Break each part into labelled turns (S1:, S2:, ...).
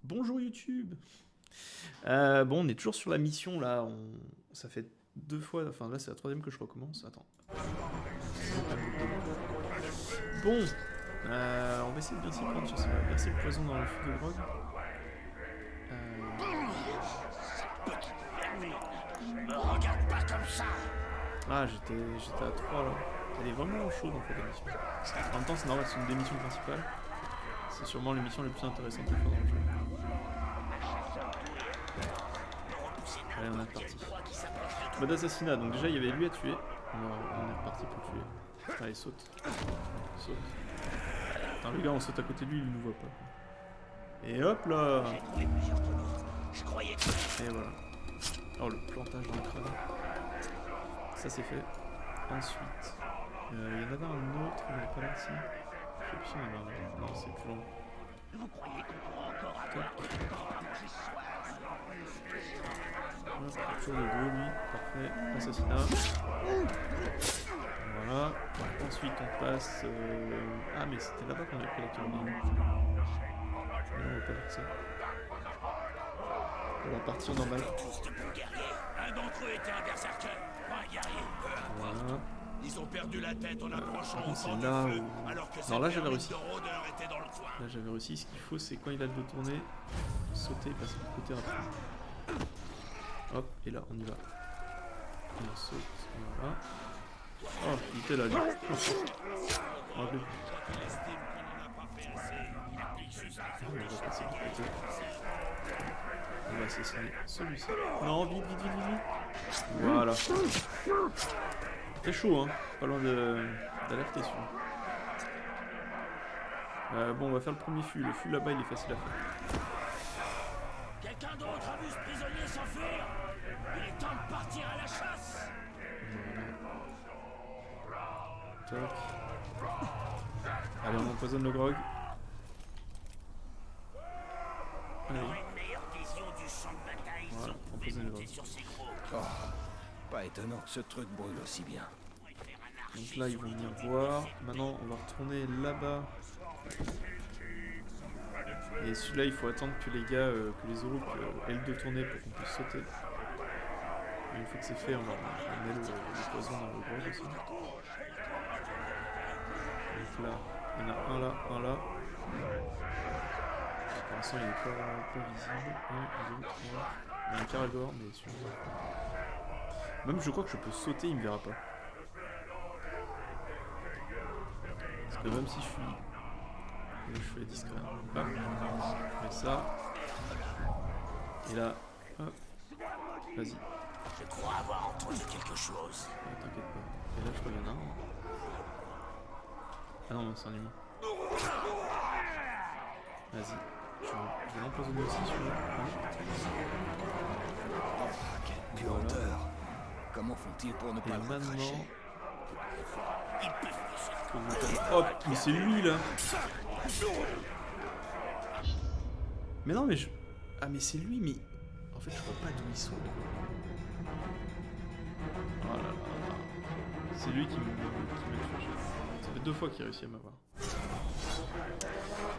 S1: Bonjour YouTube. Bon, on est toujours sur la mission là. Ça fait deux fois, enfin là c'est la troisième que je recommence. Attends. Bon, on va essayer de bien s'y prendre sur ça. Verser le poison dans le fût de grog.
S2: Me regarde pas comme ça.
S1: Ah, j'étais à 3 là. Elle est vraiment chaude en fait la mission. En même temps, c'est normal, c'est une des missions principales. C'est sûrement l'émission la plus intéressante à faire dans le jeu. Allez, on est reparti. Mode assassinat, donc déjà il y avait lui à tuer. On est reparti pour tuer. Allez, saute. Saute. Attends, le gars, on saute à côté de lui, il nous voit pas. Et hop là. Et voilà. Oh, le plantage dans le crâne. Ça c'est fait. Ensuite, il y en avait un autre, mais pas là, si. Je sais plus si on en avait un. Non, c'est plus long.
S2: Vous croyez qu'on pourra encore avoir
S1: Capture de dos, lui. Parfait. Assassinat. Voilà. Ensuite, on passe. Ah, mais c'était là-bas qu'on avait pris la tournée. On va pas faire ça. On va partir normal.
S2: Un d'entre eux était un berserker, pas un guerrier.
S1: Voilà.
S2: Ils ont perdu la tête en approchant au
S1: C'est
S2: vent du
S1: là
S2: feu,
S1: où...
S2: alors que
S1: Non, là j'avais réussi.
S2: était dans le coin.
S1: Là j'avais réussi. Ce qu'il faut, c'est quand il a le dos tourné, sauter et passer du côté rapide. Hop, et là on y va. On saute, voilà. Oh, il était là, lui. On va passer du côté. On va assassiner celui-ci. Non, vite, vite, vite, vite, vite. Voilà. C'est chaud, hein. Pas loin d'alerter celui-là. Bon, on va faire le premier fût. Le fût là-bas, il est facile à faire.
S2: Quelqu'un d'autre a vu ce prisonnier s'enfuir. Il est temps de partir à la chasse.
S1: Toc. Allez, on empoisonne le grog. Allez. Voilà, empoisonne le grog.
S3: Oh, pas étonnant que ce truc brûle aussi bien.
S1: Donc là, ils vont venir voir. Maintenant, on va retourner là-bas. Et celui-là, il faut attendre que les gars, que les Zoruks aient le dos tourné pour qu'on puisse sauter. Et une fois que c'est fait, on met le poison dans le grog aussi. Donc là, il y en a un là, un là. Pour l'instant, il n'est pas visible. 1, 2, 3. Il y a un Caragor, mais celui-là. Même je crois que je peux sauter, il me verra pas. Parce que même si je suis discret. Hop, je fais ça. Et là, hop, vas-y.
S2: Je crois avoir entendu quelque chose.
S1: T'inquiète pas. Et là, je crois qu'il y en a un. Ah non, non, c'est un humain. Vas-y. Je vais l'empoisonner aussi celui-là.
S3: Quelle puanteur. Comment font-ils pour ne pas le recracher?
S1: Oh, mais c'est lui là. Mais non, mais je... Ah, mais c'est lui, mais... En fait, je vois pas d'où il sort. Oh là là. C'est lui qui me tué. Ça fait 2 fois qu'il réussit à m'avoir.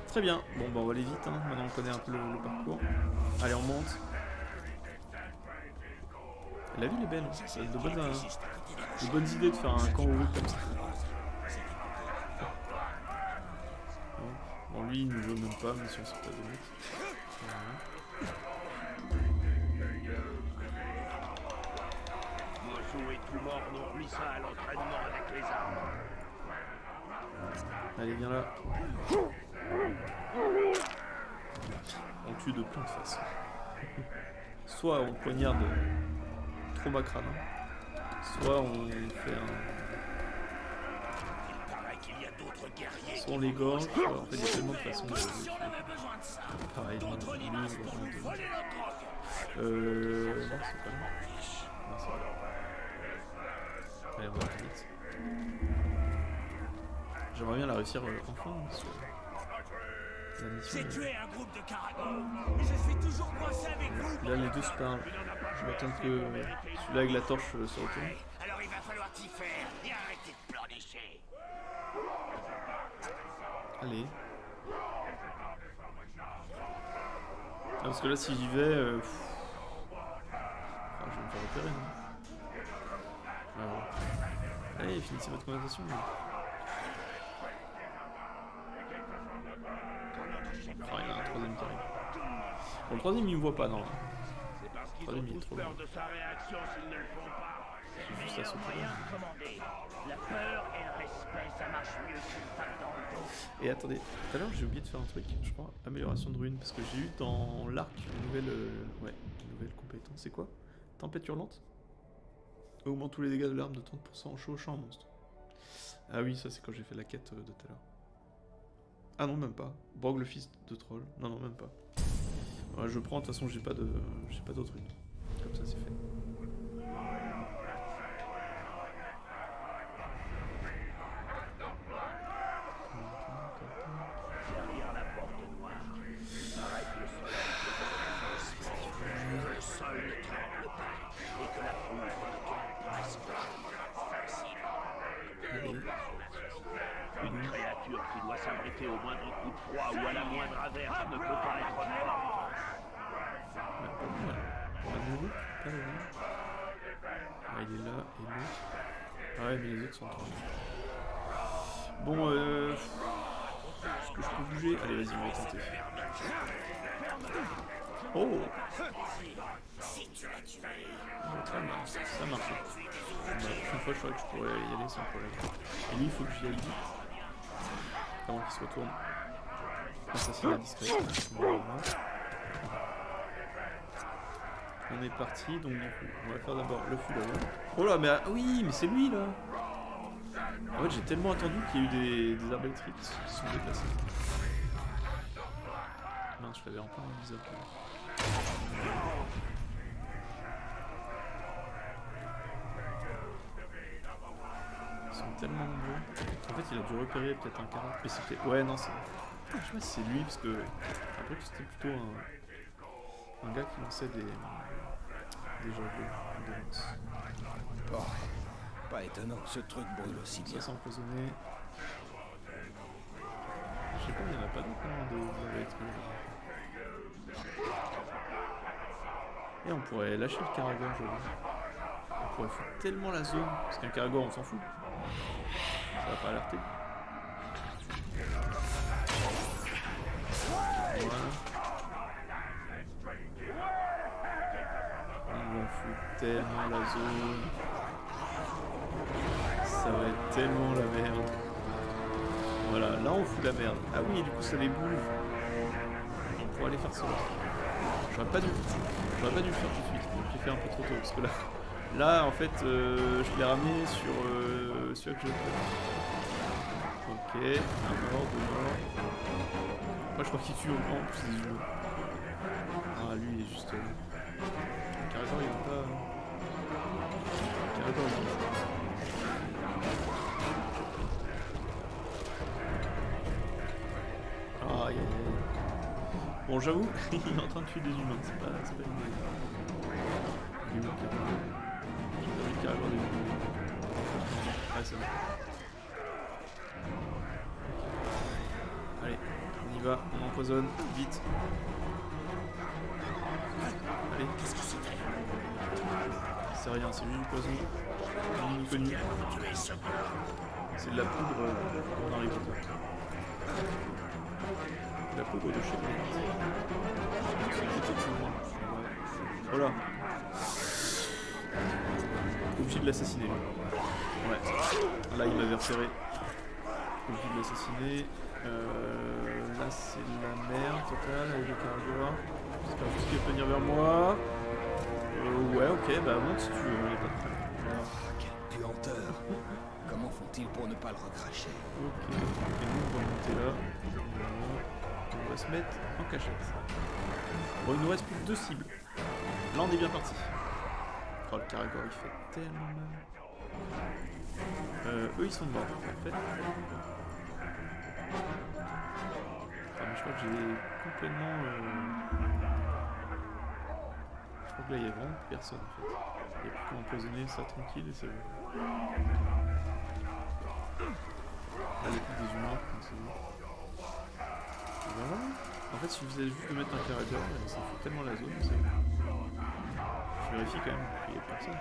S1: Très bien. Bon, bah on va aller vite, hein. Maintenant on connaît un peu le parcours. Allez, on monte. La ville est belle, hein. Ça a de bonnes idées de faire un camp ouvrier comme ça. Bon, lui il nous veut même pas, mais si on sort pas de vite. Voilà.
S2: Mojo et tout mort n'ont plus ça à l'entraînement avec les armes.
S1: Allez, viens là. On tue de plein de façons. Soit on poignarde trauma crâne, soit on fait un...
S2: Il paraît qu'il y a d'autres guerriers.
S1: Soit on l'égorge, soit en fait il y a tellement de façons de le tuer.
S2: Besoin de ça.
S1: Pareil,
S2: D'autres limaces vont voler notre drogue.
S1: Non, c'est pas là. Non, c'est là. Allez, on va plus vite. J'aimerais bien la réussir enfin, parce que la mission...
S2: J'ai tué un groupe de caragors, mais je suis toujours coincé avec vous.
S1: Là, les deux se parlent. Je vais attendre que celui-là avec la torche se retourne.
S2: Alors il va falloir t'y faire et arrêter de pleurnicher.
S1: Allez. parce que là, si j'y vais... je vais me faire repérer, non? Allez, finissez votre conversation. Oh, il y en a un troisième qui arrive. Bon, le troisième, il me voit pas, non.
S4: C'est parce qu'ils
S1: Troisième,
S4: ont
S1: il est
S4: tous
S1: trop
S4: peur
S1: loin.
S4: de sa réaction s'ils ne le font pas.
S1: J'ai juste à sauter là.
S2: La peur et le respect, ça marche mieux qu'une patte dans le dos.
S1: Et attendez, tout à l'heure, j'ai oublié de faire un truc, je crois. Amélioration de ruine, parce que j'ai eu dans l'arc une nouvelle... une nouvelle compétence. C'est quoi? Tempête hurlante? Augmente tous les dégâts de l'arme de 30% en chaud au champ en monstre. Ah oui, ça c'est quand j'ai fait la quête de tout à l'heure. Ah non, même pas. Borg le fils de troll. Non, non, même pas. Ouais, je prends, de toute façon, j'ai pas d'autre truc. Comme ça, c'est fait.
S2: Derrière la porte noire, il paraît que le sol ne tremble pas et que la foudre ne tombe presque jamais.
S4: Une créature qui doit s'abriter au moindre coup de froid ou à la moindre averse ne peut pas être morte.
S1: On a nouveau? Pas le même. Ah, il est là, et l'autre. Ah ouais, mais les autres sont en train. Bon, est-ce que je peux bouger? Allez, vas-y, on va tenter. Oh! Ça marche, ça marche. La prochaine fois, je crois que je pourrais y aller sans problème. Et lui, il faut que j'y aille vite. Avant qu'il se retourne. Assassinat discret. Voilà. On est parti, donc du coup, on va faire d'abord le fou d'avant. Oh là, mais oui, mais c'est lui là! En fait, j'ai tellement attendu qu'il y a eu des arbres électriques qui se sont déplacés. Mince, je l'avais un peu en bizarre. Ils sont tellement nombreux. En fait, il a dû repérer peut-être un caractère. Mais c'était. Ouais, non, c'est. Je sais pas si c'est lui, parce que. Après, que c'était plutôt un gars qui lançait des javelots de lance.
S3: Oh, pas étonnant que ce truc brûle aussi bien.
S1: Ça, c'est empoisonné. Je sais pas, il n'y en a pas beaucoup de électriques. Et on pourrait lâcher le Karagor, je vois. On pourrait foutre tellement la zone, parce qu'un Karagor on s'en fout. Ça va pas alerter. Voilà. On va foutre tellement la zone. Ça va être tellement la merde. Voilà, là on fout la merde. Ah oui, du coup ça les bouge. On pourrait aller faire ça. J'aurais pas dû le faire tout de suite. J'ai fait un peu trop tôt parce que là en fait je l'ai ramené sur celui que je fais. Ok, un mort, deux morts. Moi je crois qu'il tue en plus des humains. Ah lui il est juste. Carrément il va pas. Carrément il va pas. Aïe aïe aïe. Bon j'avoue, il est en train de tuer des humains, c'est pas une blague. Il est où le Caragor? J'ai pas vu le Caragor des humains. Ah c'est bon. Allez, on y va, on empoisonne, vite. Allez.
S2: Qu'est-ce que c'était?
S1: C'est rien, c'est juste du poison. Ni connu. C'est de la poudre dans Harry Potter. La poudre de chez moi. Voilà. Obligé de l'assassiner. Ouais. Là il m'avait repéré. Obligé de l'assassiner. Là c'est la merde totale avec le Karagor. J'espère juste qu'il va venir vers moi. Ouais ok, bah monte si tu veux, il n'y a pas de problème. Voilà.
S3: Quelle puanteur. Comment font-ils pour ne pas le recracher?
S1: Ok, et nous on va monter là. On va se mettre en cachette. Bon, il nous reste plus que 2 cibles. Là on est bien parti. Oh le Karagor il fait tellement mal. Eux ils sont morts en fait. Ah, mais je crois que j'ai complètement. Je crois que là il y a vraiment personne en fait. Il n'y a plus qu'à empoisonner ça tranquille et c'est bon. Là il y a plus des humains, donc c'est bon. Voilà. En fait, il suffisait juste de mettre un carré dehors et ça fout tellement la zone. Je vérifie quand même qu'il n'y ait personne.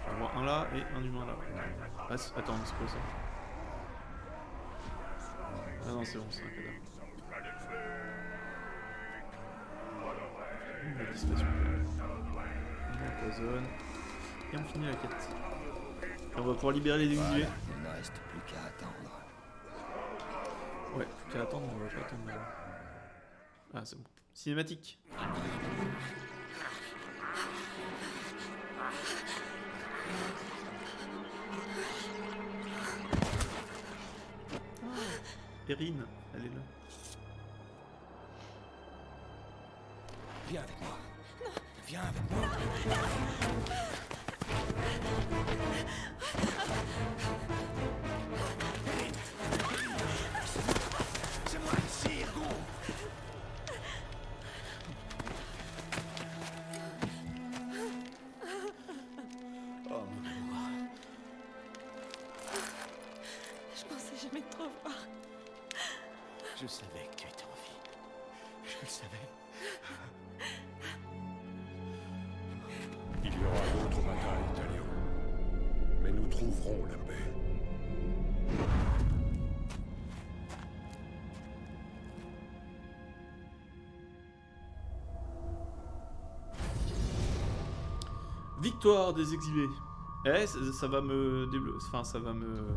S1: Je vais avoir un là et un humain là. Ah, attends, c'est quoi ça? Ah non, c'est bon, c'est un cadavre. Une disparition. On empoisonne. Et on finit la quête. Et on va pouvoir libérer les exilés.
S3: Il ne reste plus qu'à attendre.
S1: Ouais, plus qu'à attendre, on va pas attendre. Ah, c'est bon. Cinématique. Erin, elle est là.
S3: Viens avec moi. Viens avec moi. C'est moi ici, Ergon. Oh mon amour.
S5: Je pensais jamais te revoir.
S3: Je savais que tu étais en vie. Je le savais.
S6: Il y aura d'autres batailles, Talion. Mais nous trouverons la paix.
S1: Victoire des exilés. Eh, ça va me débloquer. Enfin, ça va me.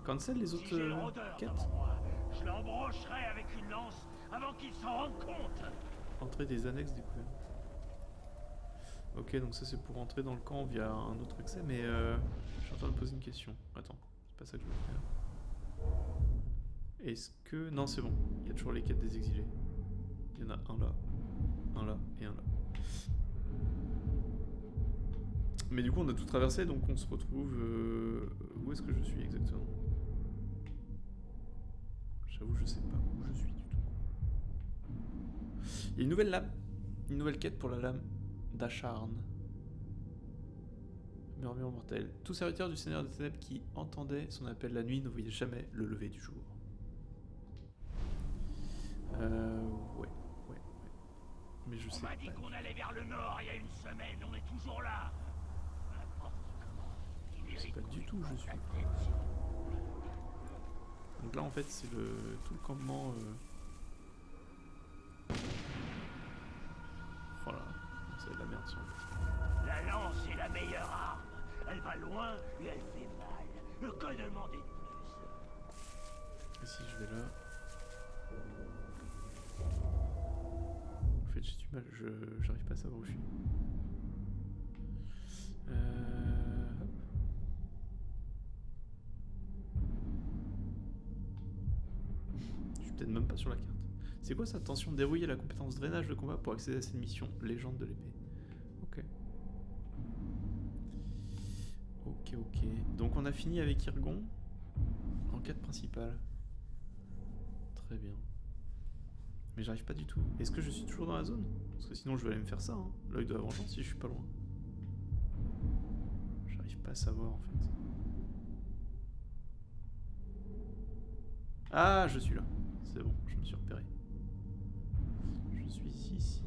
S1: Cancel les autres
S4: Si j'ai le rôdeur
S1: quêtes.
S4: devant moi, je l'embrocherai avec une lance avant qu'il s'en rende compte.
S1: Entrée des annexes découvertes. Ok, donc ça c'est pour entrer dans le camp via un autre accès, mais je suis en train de poser une question. Attends, c'est pas ça que je veux faire. Est-ce que... Non, c'est bon. Il y a toujours les quêtes des exilés. Il y en a un là et un là. Mais du coup on a tout traversé, donc on se retrouve... Où est-ce que je suis exactement? J'avoue, je sais pas où je suis du tout. Il y a une nouvelle lame. Une nouvelle quête pour la lame d'Acharn. Murmure mortel. Tout serviteur du Seigneur des Ténèbres qui entendait son appel la nuit ne voyait jamais le lever du jour. Ouais. Mais je sais
S4: On
S1: pas.
S4: m'a dit qu'on allait vers le nord il y a une semaine, on est toujours là. N'importe comment.
S1: Je sais pas du tout où je suis. Donc là en fait c'est tout le campement. Voilà, c'est de la merde si on fait.
S4: La lance est la meilleure arme. Elle va loin et elle fait mal. Que demander de plus?
S1: Et si je vais là. En fait j'ai du mal, j'arrive pas à savoir où je suis. Hop. Je suis peut-être même pas sur la carte. C'est quoi ça? Attention, dérouiller la compétence drainage de combat pour accéder à cette mission. Légende de l'épée. Ok. Ok. Donc on a fini avec Irgon. En quête principale. Très bien. Mais j'arrive pas du tout. Est-ce que je suis toujours dans la zone? Parce que sinon je vais aller me faire ça, hein. L'œil de la vengeance si je suis pas loin. J'arrive pas à savoir en fait. Ah, je suis là. C'est bon, je me suis repéré. Je suis ici.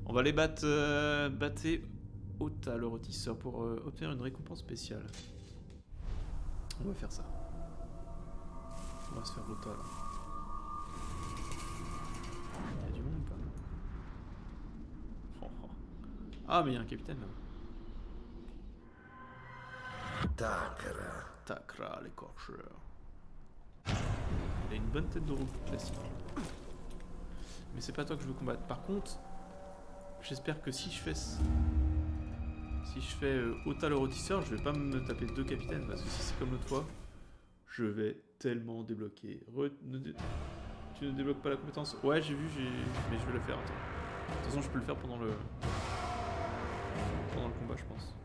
S1: On va aller battre Ota, le rôtisseur, pour obtenir une récompense spéciale. On va faire ça. On va se faire Ota là. Il y a du monde ou pas? Oh. Ah, mais il y a un capitaine là. Takra, l'écorcheur. Il a une bonne tête de roue classique. Mais c'est pas toi que je veux combattre. Par contre, j'espère que si je fais Ota le rôtisseur, je vais pas me taper deux capitaines, parce que si c'est comme l'autre fois, je vais tellement débloquer. Tu ne débloques pas la compétence? Ouais, j'ai vu, mais je vais le faire. Attends. De toute façon, je peux le faire pendant le combat, je pense.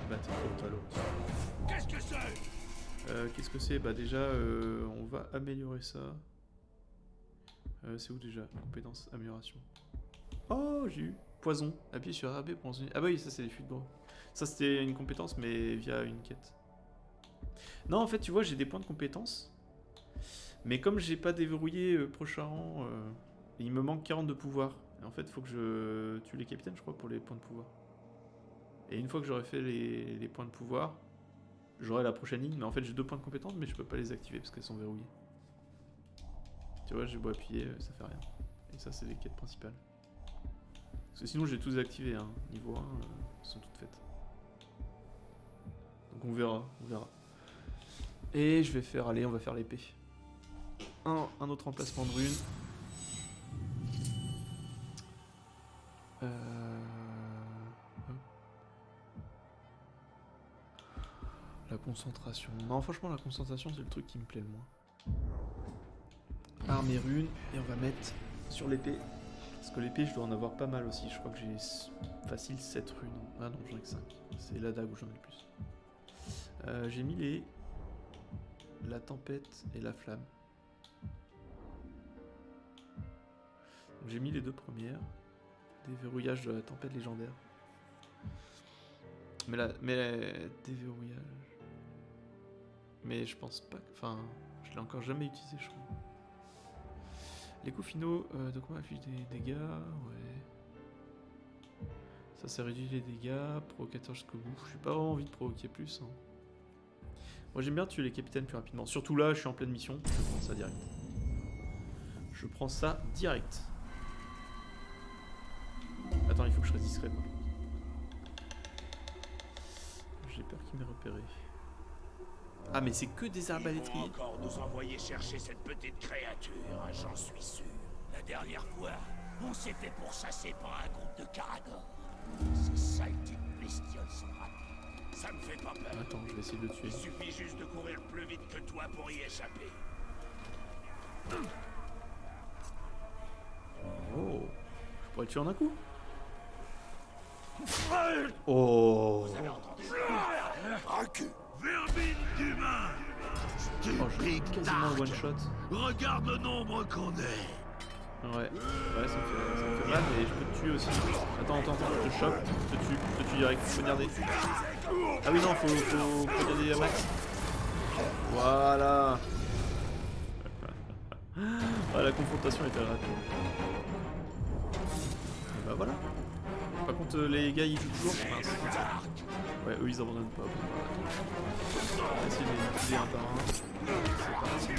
S1: Bah, t'es Ota le rôtisseur.
S2: Qu'est-ce que c'est?
S1: Qu'est-ce que c'est? Bah déjà, on va améliorer ça. C'est où déjà? Compétence, amélioration. Oh, j'ai eu poison. Appuyez sur RB pour enseigner. Ah bah oui, ça c'est les fuites de gros. Ça c'était une compétence mais via une quête. Non, en fait, tu vois, j'ai des points de compétence. Mais comme j'ai pas déverrouillé prochain rang, il me manque 40 de pouvoir. Et en fait, il faut que je tue les capitaines, je crois, pour les points de pouvoir. Et une fois que j'aurai fait les points de pouvoir, j'aurai la prochaine ligne. Mais en fait, j'ai 2 points de compétence, mais je peux pas les activer parce qu'elles sont verrouillées. Tu vois, j'ai beau appuyer, ça fait rien. Et ça, c'est les quêtes principales. Parce que sinon, j'ai tous activés, hein. Niveau 1, elles sont toutes faites. Donc on verra, on verra. Et je vais faire, allez, on va faire l'épée. Un autre emplacement de rune. La concentration. Non, franchement, la concentration, c'est le truc qui me plaît le moins. Arme et rune. Et on va mettre sur l'épée. Parce que l'épée, je dois en avoir pas mal aussi. Je crois que j'ai facile 7 runes. Ah non, j'en ai que 5. C'est la dague où j'en ai le plus. J'ai mis la tempête et la flamme. J'ai mis les 2 premières. Déverrouillage de la tempête légendaire. Mais déverrouillage. Mais je pense pas. Enfin, je l'ai encore jamais utilisé, je crois. Les coups finaux de combat affichent des dégâts. Ouais. Ça, c'est réduit les dégâts. Provocateur jusqu'au bout. J'ai pas vraiment envie de provoquer plus. Hein. Moi, j'aime bien tuer les capitaines plus rapidement. Surtout là, je suis en pleine mission. Je prends ça direct. Je prends ça direct. Attends, il faut que je reste discret. J'ai peur qu'il m'ait repéré. Ah, mais c'est que des arbalétriers.
S2: Ils vont encore nous envoyer chercher cette petite créature, j'en suis sûr. La dernière fois, on s'est fait pourchasser par un groupe de Karagor. Ces sales petites bestioles sont rapides. Ça me fait pas peur.
S1: Attends, je vais essayer de le tuer.
S2: Il suffit juste de courir plus vite que toi pour y échapper.
S1: Oh, je pourrais le tuer en un coup. Oh.
S2: Vous avez entendu?
S4: Verbine d'humain!
S1: Oh, je suis quasiment one shot.
S4: Regarde le nombre qu'on est!
S1: Ouais, ça me fait mal, mais je peux te tuer aussi. Attends, je te chope, je te tue direct, poignarder. Ah oui, non, faut poignarder à max. Voilà. Ah, la confrontation était rapide. Et bah voilà. Par contre, les gars ils jouent toujours. Mince. Ouais, eux ils abandonnent pas. Bon, bah, on va essayer de les utiliser un par un. C'est parti.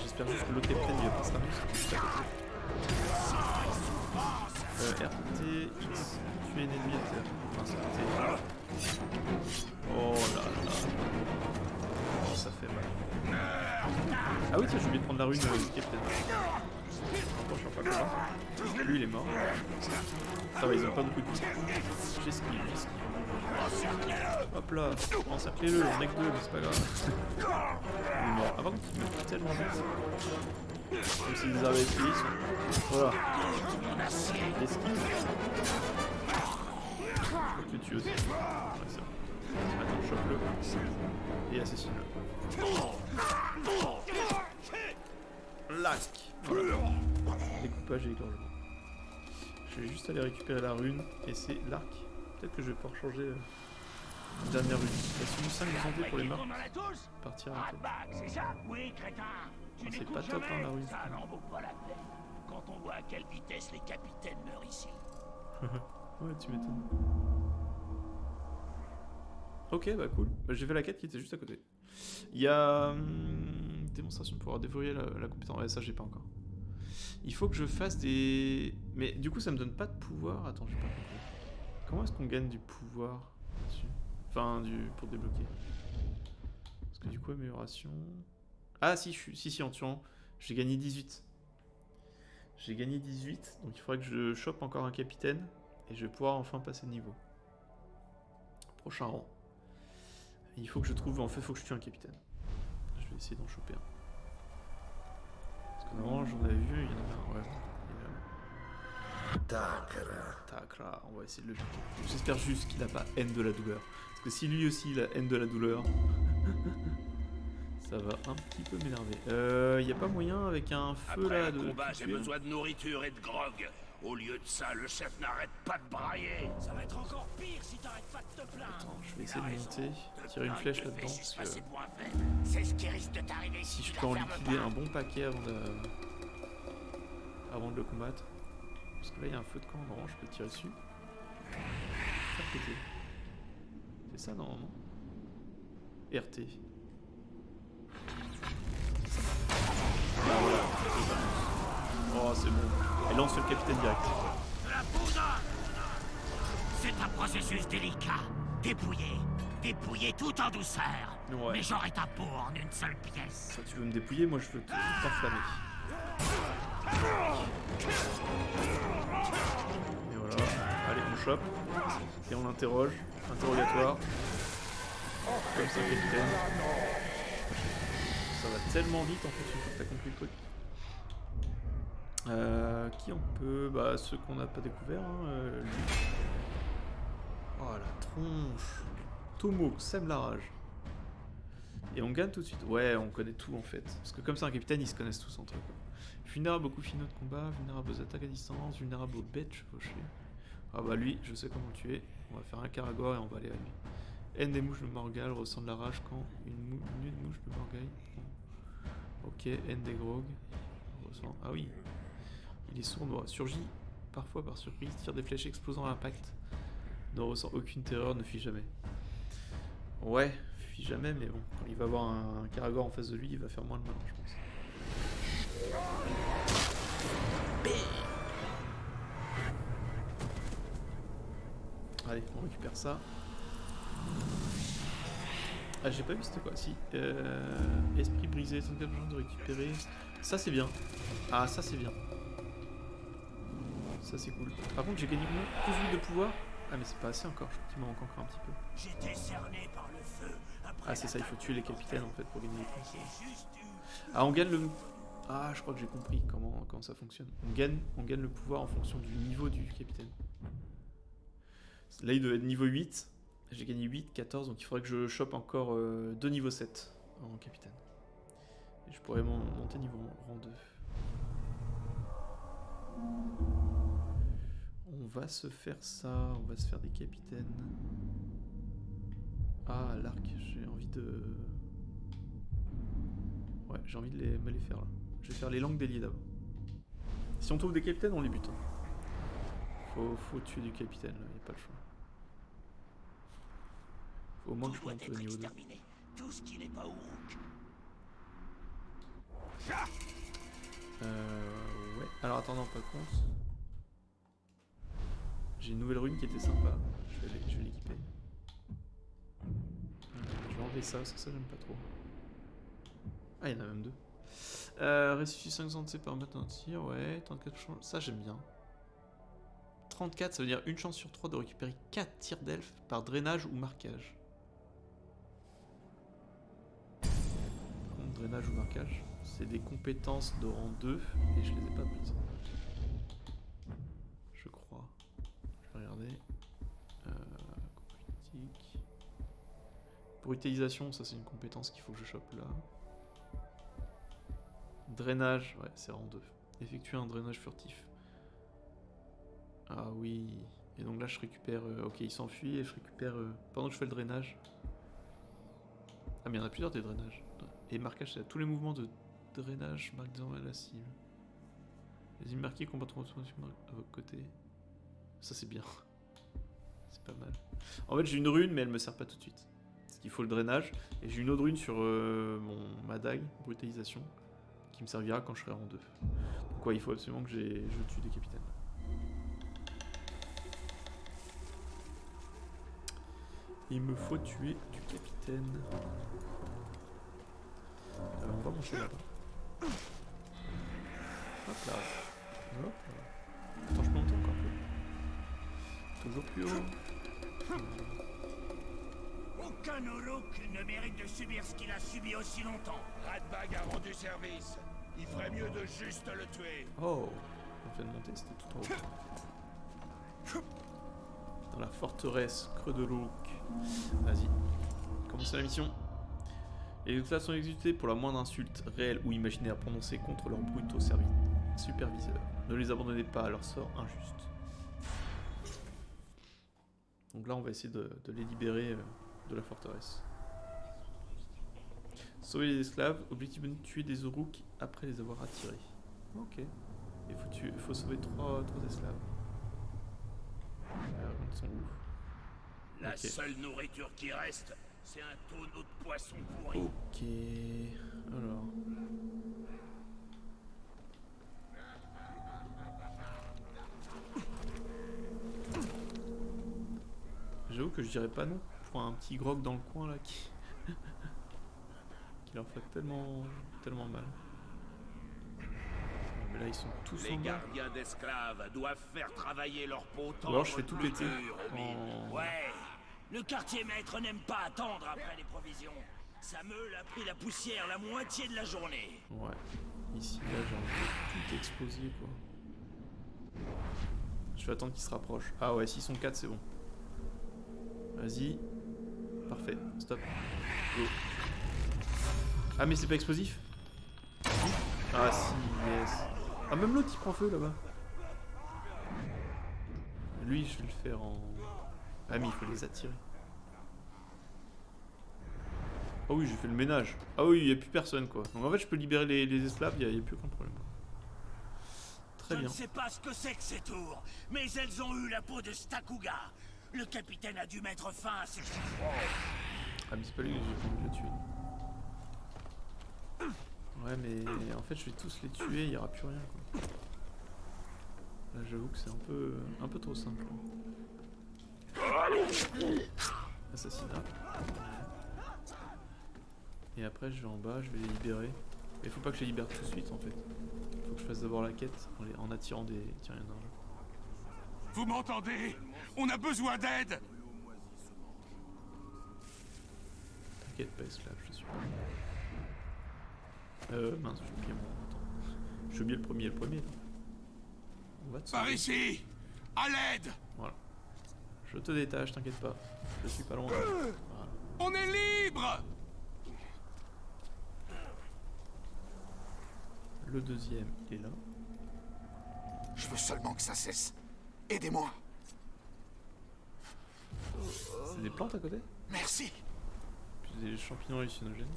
S1: J'espère juste que l'autre capitaine il va pas se ramener parce que juste à côté. RT, X, tuer un ennemi à terre. Enfin, c'est oh là là. Oh, ça fait mal. Ah oui, tiens, j'ai oublié de prendre la rune du capitaine. Attends, je suis pas content. Lui il est mort. Ça va, ils ont pas beaucoup de vie. J'esquive. Hop là, encerclez-le, on est que 2, mais c'est pas grave. Il est mort. Ah par contre, il me tellement vite. Comme s'ils avaient essayé, ils sont... Voilà. L'esquive. Je peux te le tuer aussi. Ouais, c'est bon. Attends, chope-le. Et assassine-le. Lac. Voilà. Découpage et égorgement. Je vais juste aller récupérer la rune et c'est l'arc. Peut-être que je vais pouvoir changer une dernière rune. La solution 5 de santé pour les morts. Partir à la
S2: C'est ça? Oui, crétin. Tu
S1: c'est
S2: découvres
S1: pas top,
S2: jamais.
S1: hein, la rune.
S2: Ça n'en vaut pas la peine. Quand on voit à quelle vitesse les capitaines meurent ici.
S1: Ouais, tu m'étonnes. Ok, bah cool. Bah, j'ai fait la quête qui était juste à côté. Il y a... démonstration de pouvoir déverrouiller la compétence. Ouais, ça j'ai pas encore. Il faut que je fasse des... Mais du coup ça me donne pas de pouvoir. Attends, j'ai pas compris. Comment est-ce qu'on gagne du pouvoir là-dessus? Enfin, pour débloquer. Parce que du coup, amélioration... Ah si, si, en tuant, j'ai gagné 18. J'ai gagné 18, donc il faudrait que je chope encore un capitaine. Et je vais pouvoir enfin passer de niveau. Prochain rang. Et il faut que je trouve... En fait, il faut que je tue un capitaine. Je vais essayer d'en choper un. Parce que normalement, j'en avais vu, il y en avait un, ouais. Takra, on va essayer de le buter. J'espère juste qu'il n'a pas haine de la douleur. Parce que si lui aussi il a haine de la douleur, ça va un petit peu m'énerver. Il n'y a pas moyen avec un feu
S2: après
S1: là
S2: un
S1: de...
S2: combat, j'ai besoin de nourriture et de grog. Au lieu de ça, le chef n'arrête pas de brailler. Ça va être encore pire si t'arrêtes pas de te plaindre.
S1: Attends, je vais essayer de monter, tirer une flèche là-dedans, parce que
S2: c'est ce qui risque de t'arriver
S1: si je peux en liquider un bon paquet avant de le combattre. Parce que là, il y a un feu de camp, normalement, je peux tirer dessus. Faire péter. C'est ça, normalement. RT. Ah voilà. Oh, c'est bon. Et lance le capitaine direct.
S2: La poudre! C'est un processus délicat. Dépouiller tout en douceur.
S1: Ouais.
S2: Mais j'aurai ta peau en une seule pièce.
S1: Ça, tu veux me dépouiller, moi je veux t'enflammer. Et voilà. Allez, on chope. Et on interroge. Interrogatoire. Comme ça, capitaine. Ça va tellement vite en fait, une fois que t'as compris le truc. Qui on peut... Bah, ceux qu'on n'a pas découvert, hein, lui. Oh, la tronche. Tomo, sème la rage. Et on gagne tout de suite. Ouais, on connaît tout en fait. Parce que comme c'est un capitaine, ils se connaissent tous entre eux. Vulnérable aux coups finaux de combat, vulnérable aux attaques à distance, vulnérable aux bêtes chevauchées. Ah bah lui, je sais comment le tuer. On va faire un Karagor et on va aller à lui. Haine des mouches de Morgal, ressent de la rage quand une mouche de Morgal. Ok, haine des grogs. Ressent... Ah oui. Il est sournois. Surgit parfois par surprise, tire des flèches explosant à l'impact. Ne ressent aucune terreur, ne fuit jamais. Ouais, fuit jamais, mais bon, quand il va avoir un Karagor en face de lui, il va faire moins de mal, je pense. Allez, on récupère ça. Ah, j'ai pas vu c'était quoi, si. Esprit brisé, 34 gens de récupérer. Ça c'est bien. Ah, ça c'est bien. Ça c'est cool. Par contre, j'ai gagné plus de pouvoir. Ah, mais c'est pas assez encore, je crois qu'il m'en manque encore un petit peu.
S2: J'étais cerné par le feu.
S1: Ah, c'est ça, il faut tuer les capitaines en fait pour gagner les points. Ah, on gagne le. Ah, je crois que j'ai compris comment ça fonctionne. On gagne le pouvoir en fonction du niveau du capitaine. Là, il doit être niveau 8. J'ai gagné 8, 14, donc il faudrait que je chope encore 2 niveaux 7 en capitaine. Et je pourrais monter niveau rang 2. On va se faire ça, on va se faire des capitaines. Ah, l'arc, j'ai envie de... Ouais, j'ai envie de me les faire là. Je vais faire les langues béliers d'abord. Si on trouve des capitaines, on les bute. Faut tuer du capitaine, là, y a pas le choix. Faut au moins que je monte au niveau 2.
S2: Tout ce qui n'est pas Uruk.
S1: Ouais. Alors attends, non, pas compte. J'ai une nouvelle rune qui était sympa. Je vais l'équiper. Je vais enlever ça, parce que ça j'aime pas trop. Ah, il y en a même 2. Ressuscite 500 de C par mettre un tir, ouais. 34 chances. Ça j'aime bien. 34, ça veut dire une chance sur 3 de récupérer 4 tirs d'elfe par drainage ou marquage. Par contre, drainage ou marquage, c'est des compétences de rang 2 et je les ai pas prises. Je crois. Je vais regarder. Critique. Brutalisation, ça c'est une compétence qu'il faut que je chope là. Drainage, ouais, c'est rang 2. Effectuer un drainage furtif. Ah oui. Et donc là je récupère... ok, il s'enfuit et je récupère... pendant que je fais le drainage. Ah mais il y en a plusieurs des drainages. Et marquage, c'est tous les mouvements de drainage marquent désormais la cible. Les îles marquées combattront automatiquement à votre côté. Ça c'est bien. C'est pas mal. En fait j'ai une rune mais elle me sert pas tout de suite. Parce qu'il faut le drainage. Et j'ai une autre rune sur ma dague, brutalisation, qui me servira quand je serai en 2. Donc ouais, il faut absolument que je tue des capitaines. Il me faut tuer du capitaine. On va monter là-bas. Hop là. Hop là. Attends, je peux monter encore un peu. Toujours plus haut.
S2: Aucun Uruk ne mérite de subir ce qu'il a subi aussi longtemps.
S6: Radbag a rendu service. Il ferait mieux de juste le tuer.
S1: Oh, on vient de monter, c'était tout en haut. Dans la forteresse, creux de l'Uruk. Vas-y, commencez la mission. Les exécutants sont exécutés pour la moindre insulte, réelle ou imaginaire, prononcée contre leurs brutaux serviteurs. Superviseur. Ne les abandonnez pas à leur sort injuste. Donc là, on va essayer de les libérer de la forteresse. Sauver les esclaves. Objectif de tuer des Uruk après les avoir attirés. Ok. Il faut sauver 3 esclaves. Ils sont où?
S2: La
S1: Ok.
S2: seule nourriture qui reste, c'est un tonneau de poisson pourri.
S1: Ok. Alors. J'avoue que je dirais pas non pour un petit grog dans le coin là qui leur fait tellement mal. Mais là ils sont tous
S2: Les
S1: en bas.
S2: gardiens d'esclaves doivent faire travailler leur peau
S1: Ou alors je fais tout péter.
S2: Ouais. Le quartier maître n'aime pas attendre après les provisions. Sa meule a pris la poussière la moitié de la journée.
S1: Ouais. Ici là j'ai envie de tout exploser quoi. Je vais attendre qu'ils se rapprochent. Ah ouais, s'ils sont 4 c'est bon. Vas-y. Parfait. Stop. Go. Ah mais c'est pas explosif? Ah si, yes. Ah même l'autre il prend feu là-bas. Lui je vais le faire en... Ah mais il faut les attirer. Ah oui j'ai fait le ménage. Ah oui il n'y a plus personne quoi. Donc en fait je peux libérer les esclaves, il n'y a plus aucun problème. Très bien.
S2: Je ne sais pas ce que c'est que ces tours, mais elles ont eu la peau de Stakuga. Le capitaine a dû mettre fin à ces...
S1: Ah mais c'est pas lui que j'ai pas envie de le tuer. Ouais mais en fait je vais tous les tuer, il n'y aura plus rien quoi. Là j'avoue que c'est un peu trop simple. Assassinat. Et après je vais en bas, je vais les libérer. Mais il faut pas que je les libère tout de suite en fait. Il faut que je fasse d'abord la quête en attirant des tiriens d'argent.
S6: Vous m'entendez? On a besoin d'aide!
S1: T'inquiète pas esclave, je suis pas. Mince, j'ai oublié mon... Attends. J'ai oublié le premier là. On va te
S6: Par
S1: sauver.
S6: ici! À l'aide!
S1: Voilà. Je te détache, t'inquiète pas. Je suis pas loin. Voilà.
S6: On est libre!
S1: Le deuxième est là.
S3: Je veux seulement que ça cesse. Aidez-moi.
S1: C'est des plantes à côté?
S3: Merci.
S1: Puis des champignons hallucinogènes.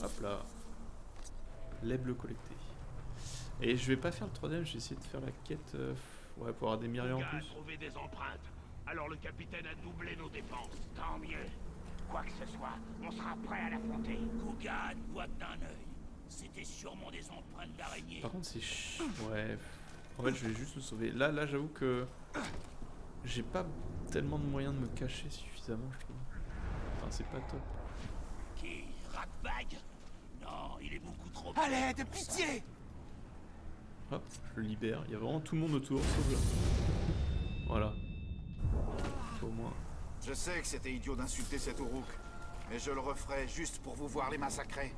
S1: Hop là. Lait bleu collecté. Et je vais pas faire le troisième, je vais essayer de faire la quête. Ouais, pour avoir des myriades en
S4: Kuga a
S1: plus.
S4: trouvé des empreintes. Alors le capitaine a doublé nos dépenses. Tant mieux. Quoi que ce soit, on sera prêt à l'affronter.
S2: Kuga ne voit que d'un œil. C'était sûrement des empreintes d'araignée.
S1: Par contre, c'est ouais. En fait, je vais juste le sauver. Là, j'avoue que j'ai pas tellement de moyens de me cacher suffisamment, je trouve. Enfin, c'est pas top.
S2: Qui? Ratbag? Non, il est beaucoup trop...
S3: À l'aide, pitié.
S1: Hop, je le libère. Il y a vraiment tout le monde autour, sauf là. Voilà. Au moins.
S3: Je sais que c'était idiot d'insulter cet Uruk, mais je le referai juste pour vous voir les massacrer.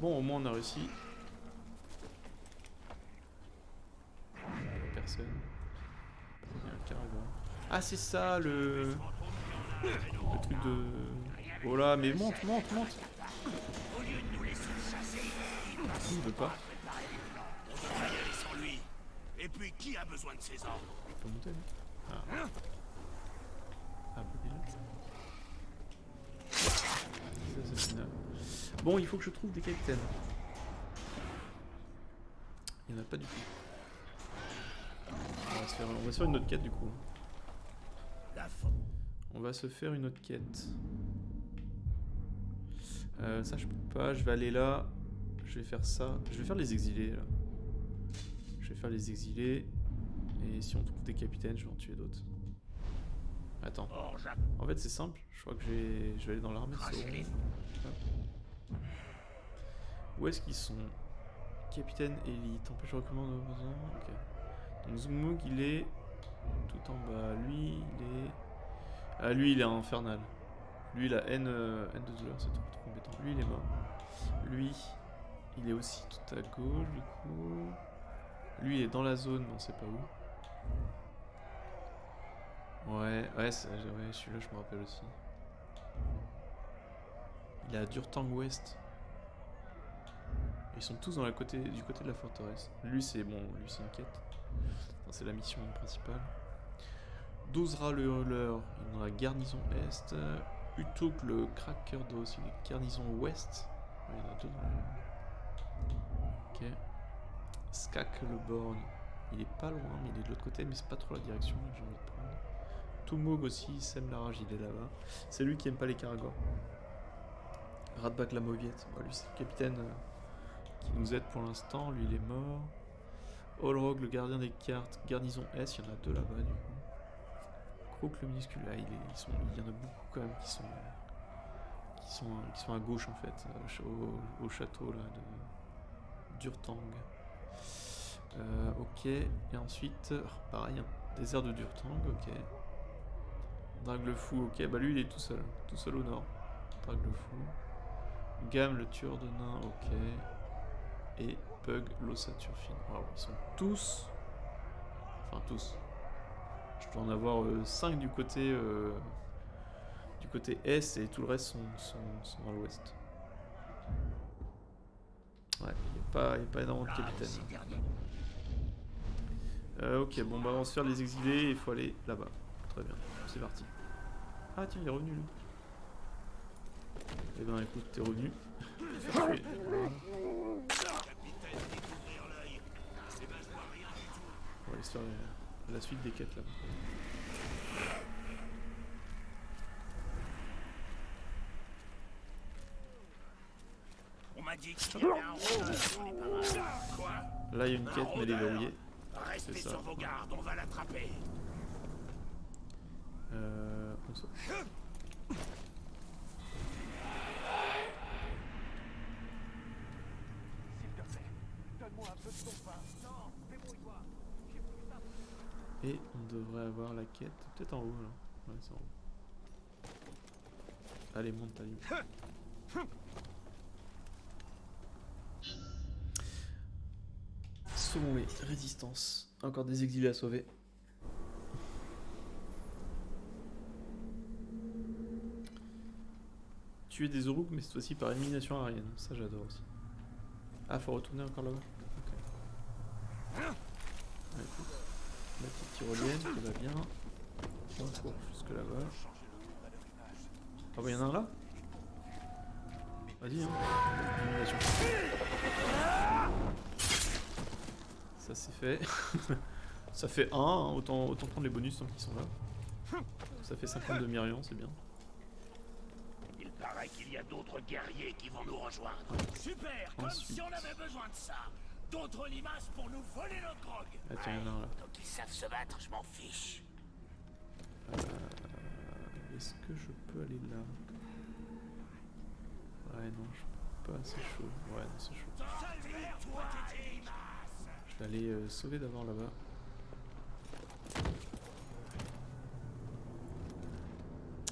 S1: Bon, au moins on a réussi. Personne. Il y a un caravan. Ah, c'est ça le truc de. Oh là, mais monte.
S2: Au lieu de nous laisser chasser,
S1: Il veut pas.
S2: on devrait y aller sans lui. Et puis, qui a besoin de ses ordres?
S1: Il faut monter, non? Ah. Ah, bah, déjà. C'est final. Bon, il faut que je trouve des capitaines. Il n'y en a pas du tout. On va se faire une autre quête du coup. On va se faire une autre quête. Ça je peux pas, je vais aller là. Je vais faire ça. Je vais faire les exilés là. Je vais faire les exilés. Et si on trouve des capitaines, je vais en tuer d'autres. Attends. En fait c'est simple. Je crois que je vais aller dans l'armée de Sauron. Hop. Où est-ce qu'ils sont? Capitaine élite. Empêche recommande aux opposants. Ok. Donc Zumug il est tout en bas. Lui il est... Ah lui il est infernal. Lui il a N de douleur, c'est trop embêtant. Lui il est mort. Lui il est aussi tout à gauche du coup. Lui il est dans la zone mais on sait pas où. Ouais celui-là je me rappelle aussi. Il est à Durtang Ouest. Ils sont tous du côté de la forteresse. Lui c'est bon, lui c'est une quête. Enfin, c'est la mission principale. Dozra le Hurleur, il est dans la garnison est. Utuk le Cracker-Dos, il est garnison ouest. Ouais, il y en a deux dans le... Ok. Skak le Born, il est pas loin, mais il est de l'autre côté, mais c'est pas trop la direction que j'ai envie de prendre. Tumog aussi, Sem la Rage, il est là-bas. C'est lui qui aime pas les Karagors. Radbak la Mauviette, bah, lui c'est le capitaine qui nous aide pour l'instant, lui il est mort. Olrog le gardien des cartes, garnison S, il y en a deux là-bas du coup. Croc le minuscule, là il y en a beaucoup quand même qui sont à gauche en fait, au château là de Durtang. Ok, et ensuite, pareil, un désert de Durtang, ok. Drag le fou, ok, bah lui il est tout seul au nord. Drag le fou. Gam le tueur de nains, ok. Et Pug l'ossature-fine. Waouh, ils sont tous. Enfin, tous. Je dois en avoir 5 du côté est et tout le reste sont dans l'ouest. Ouais, il n'y a pas énormément de capitaines. Ok, bon bah on va se faire les exilés et il faut aller là-bas. Très bien, c'est parti. Ah tiens, il est revenu lui. Eh ben écoute, t'es revenu. Voilà. On va aller se faire la suite des quêtes là-bas.
S2: On m'a dit qu'il y avait un rôle. Quoi?
S1: Là il y a une quête mais elle est verrouillée.
S2: Restez
S1: C'est ça.
S2: sur vos gardes, on va l'attraper.
S1: On saute. Et on devrait avoir la quête, peut-être en haut là. Ouais, c'est en haut. Allez, monte ta ligne. Sauvons-les, résistance. Encore des exilés à sauver. Tuer des Uruk, mais cette fois-ci par élimination aérienne. Ça, j'adore aussi. Ah, faut retourner encore là-bas. Ok. Ouais, écoute. La petite tyrolienne qui va bien. On court jusque là-bas. Ah bah y'en a un là. Vas-y hein. Élimination. Ça c'est fait. Ça fait 1, hein. autant prendre les bonus tant qu'ils sont là. Ça fait 52 Myrion, c'est bien.
S2: Il paraît qu'il y a d'autres guerriers qui vont nous rejoindre. Super, comme
S1: Ensuite.
S2: si on avait besoin de ça. D'autres limaces pour nous voler notre drogue.
S1: Attends, il y en a un là.
S2: Donc ils savent se battre, je m'en fiche.
S1: Est-ce que je peux aller là? Ouais, non, je suis pas assez chaud. Ouais, non, c'est chaud.
S2: Calme-toi, limace.
S1: Je vais aller sauver d'abord là-bas.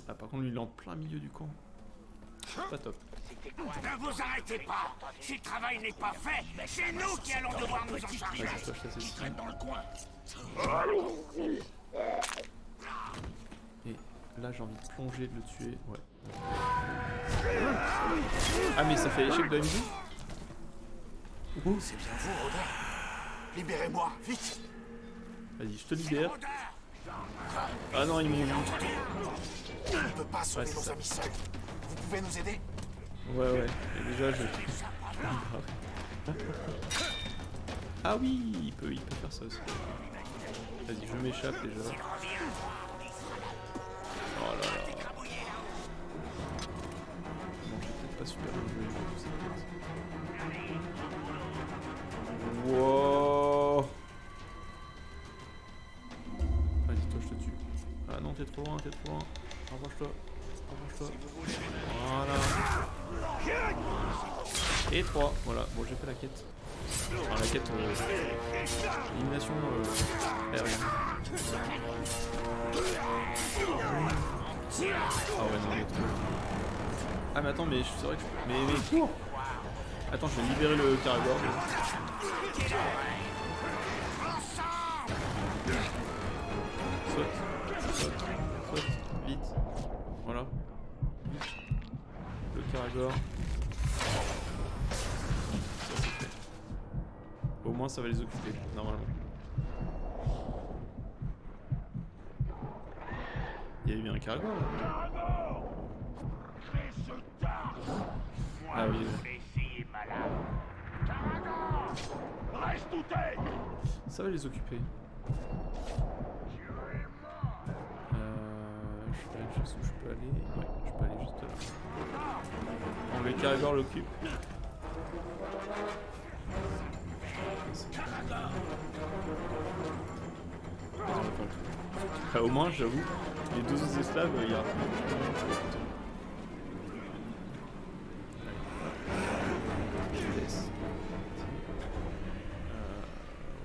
S1: Ah, par contre, lui, il est en plein milieu du camp. Pas top.
S2: Ne vous arrêtez pas. Si le travail n'est pas fait, c'est nous qui allons devoir nous en charger.
S1: Vas-y, toi, je t'assiste.
S2: Qui traîne dans le coin.
S1: Et là, j'ai envie de plonger, de le tuer. Ouais. Ah, mais ça fait échec de la musique?
S3: C'est bien vous, Rodin. Libérez-moi, vite.
S1: Vas-y, je te libère. Ah non, ils m'ont vu.
S3: On ne peut pas sauver
S1: Ouais, c'est
S3: nos
S1: ça.
S3: amis seuls. Vous pouvez nous aider?
S1: Ouais. Et déjà, je... Ah oui, il peut faire ça aussi. Vas-y, je m'échappe déjà. Oh là là. Bon, j'ai peut-être pas super bien joué, je sais peut-être. Wow. Vas-y, toi, je te tue. Ah non, t'es trop loin. Rapproche-toi. Voilà. Et 3, voilà. Bon, j'ai fait la quête. Enfin, la quête élimination aérienne. Ah ouais, non, mais trop. Ah, mais attends, mais c'est vrai que je... Mais cours. Attends, je vais libérer le Karagor. Saute, vite. Voilà. Le Karagor. Ça c'est fait. Au moins ça va les occuper, normalement. Il y a eu un cargo là. Ah oui. Ça va les occuper. Je peux aller juste où je peux aller. Ouais, je peux aller juste là. Enlever Caragor l'occupe. Enfin, au moins, j'avoue, les deux autres esclaves, il y a. Je laisse.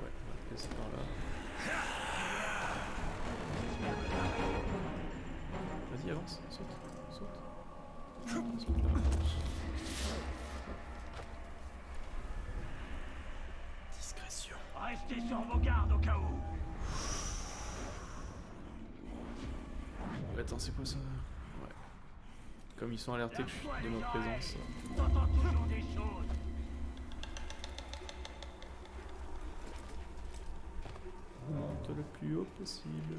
S1: Ouais, on va passer par là. Vas-y, avance, saute, saute. Saute là. Discrétion.
S2: Restez sur vos gardes au cas où.
S1: Attends, c'est quoi ça? Ouais. Comme ils sont alertés que je suis de ma présence.
S2: T'entends toujours des choses.
S1: On monte le plus haut possible.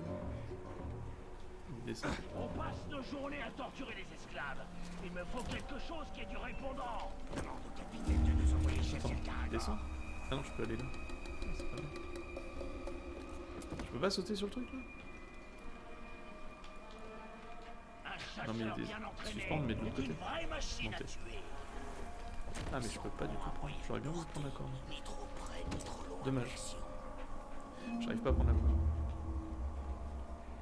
S1: Il descend.
S2: On passe nos journées à torturer les esclaves. Il me faut quelque chose qui ait du répondant. Demande au capitaine de nous envoyer chercher le Caragor.
S1: Descends. Ah non, je peux aller là. Ah, c'est pas là. Je peux pas sauter sur le truc là? Non mais suspendre mais de l'autre côté. Monter. Ah mais je peux pas du tout prendre. J'aurais bien voulu prendre la corde. Dommage. J'arrive pas à prendre la corde.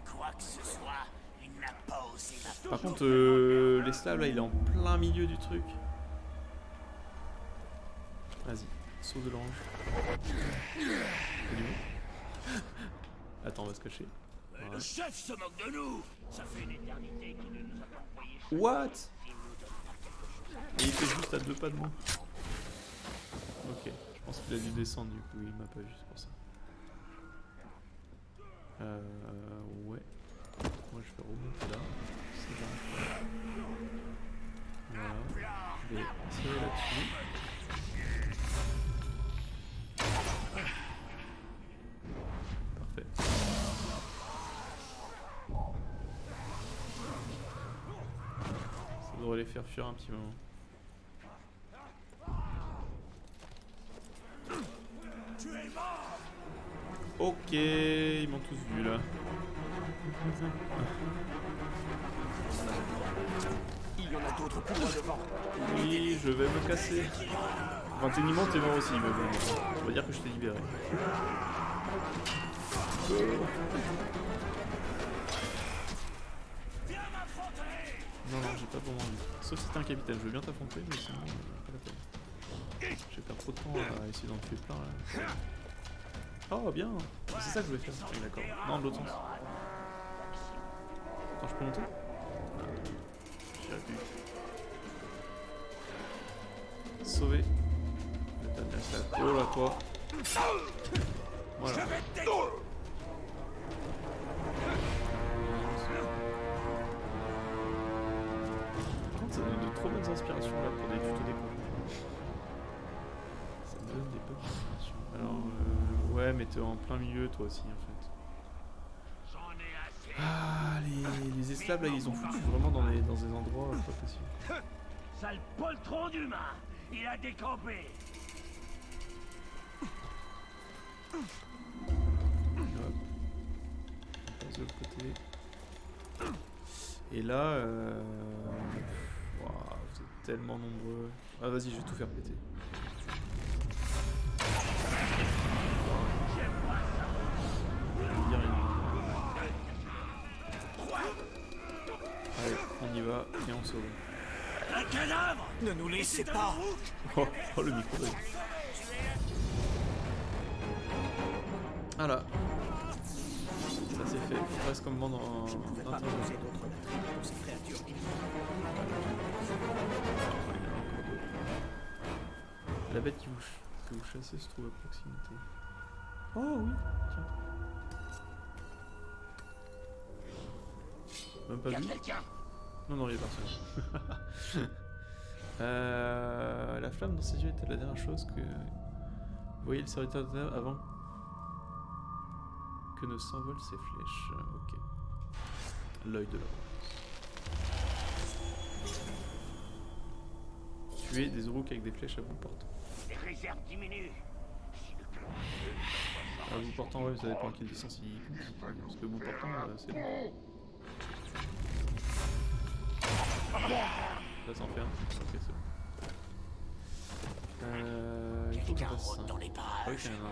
S2: Quoi que ce soit, il n'a pas osé m'appeler.
S1: Par contre l'esclave là il est en plein milieu du truc. Vas-y, saut de l'ange. C'est du bon. Attends, on va se cacher.
S2: Le chef se moque de nous. Ça fait une éternité qu'il ne nous a pas envoyé.
S1: What? Et il était juste à 2 pas de moi. Ok, je pense qu'il a dû descendre du coup, il m'a pas vu, c'est pour ça. Ouais. Moi je vais remonter là. Si j'arrive pas. Voilà. Je vais tirer là-dessus. Parfait. Ça devrait les faire fuir un petit moment. Ok, ils m'ont tous vu là.
S3: Il y en a d'autres pour moi devant.
S1: Oui, je vais me casser. Enfin, techniquement, t'es mort aussi, mais bon, on va dire que je t'ai libéré. Non, non, j'ai pas vraiment envie. Sauf si t'es un capitaine, je veux bien t'affronter, mais sinon, pas la peine. Je vais perdre trop de temps à essayer d'en tuer plein là. Oh, bien! C'est ça que je voulais faire. Oui, d'accord. Non, de l'autre sens. Attends, je peux monter? J'y arrive plus. Sauver. Le dernier esclave. Oh là, toi! Voilà. Par contre, ça donne de trop bonnes inspirations là pour des tutos déco. Ça me donne des bonnes inspirations. Alors, ouais, mais t'es en plein milieu toi aussi en fait. Ah, les esclaves là, ils ont foutu vraiment dans des endroits pas possibles.
S2: Sale poltron d'humain. Il a décampé.
S1: Hop. On passe de l'autre côté. Et là, wow, vous êtes tellement nombreux. Ah vas-y, je vais tout faire péter. Allez, on y va et on sauve.
S2: Un cadavre.
S3: Ne nous laissez pas.
S1: Oh, oh, le micro. Voilà. Ça c'est fait. Il reste comme dans la bête que vous chassez se trouve à proximité. Oh oui, tiens. Même pas vu. Non, non, il y a personne. La flamme dans ses yeux était la dernière chose Vous voyez le serviteur avant que ne s'envolent ses flèches. Ok. L'œil de l'or. Tuer des Uruks avec des flèches à bout portant.
S4: Les réserves diminuent. Si le clan
S1: À bout portant, ouais, ça dépend à quelle distance il compte. Parce que bout portant, c'est bon. Ça s'en fait un. Ok, c'est bon. Il faut qu'on fasse ça.
S2: Dans les
S1: Ah oui, qu'il y en a un.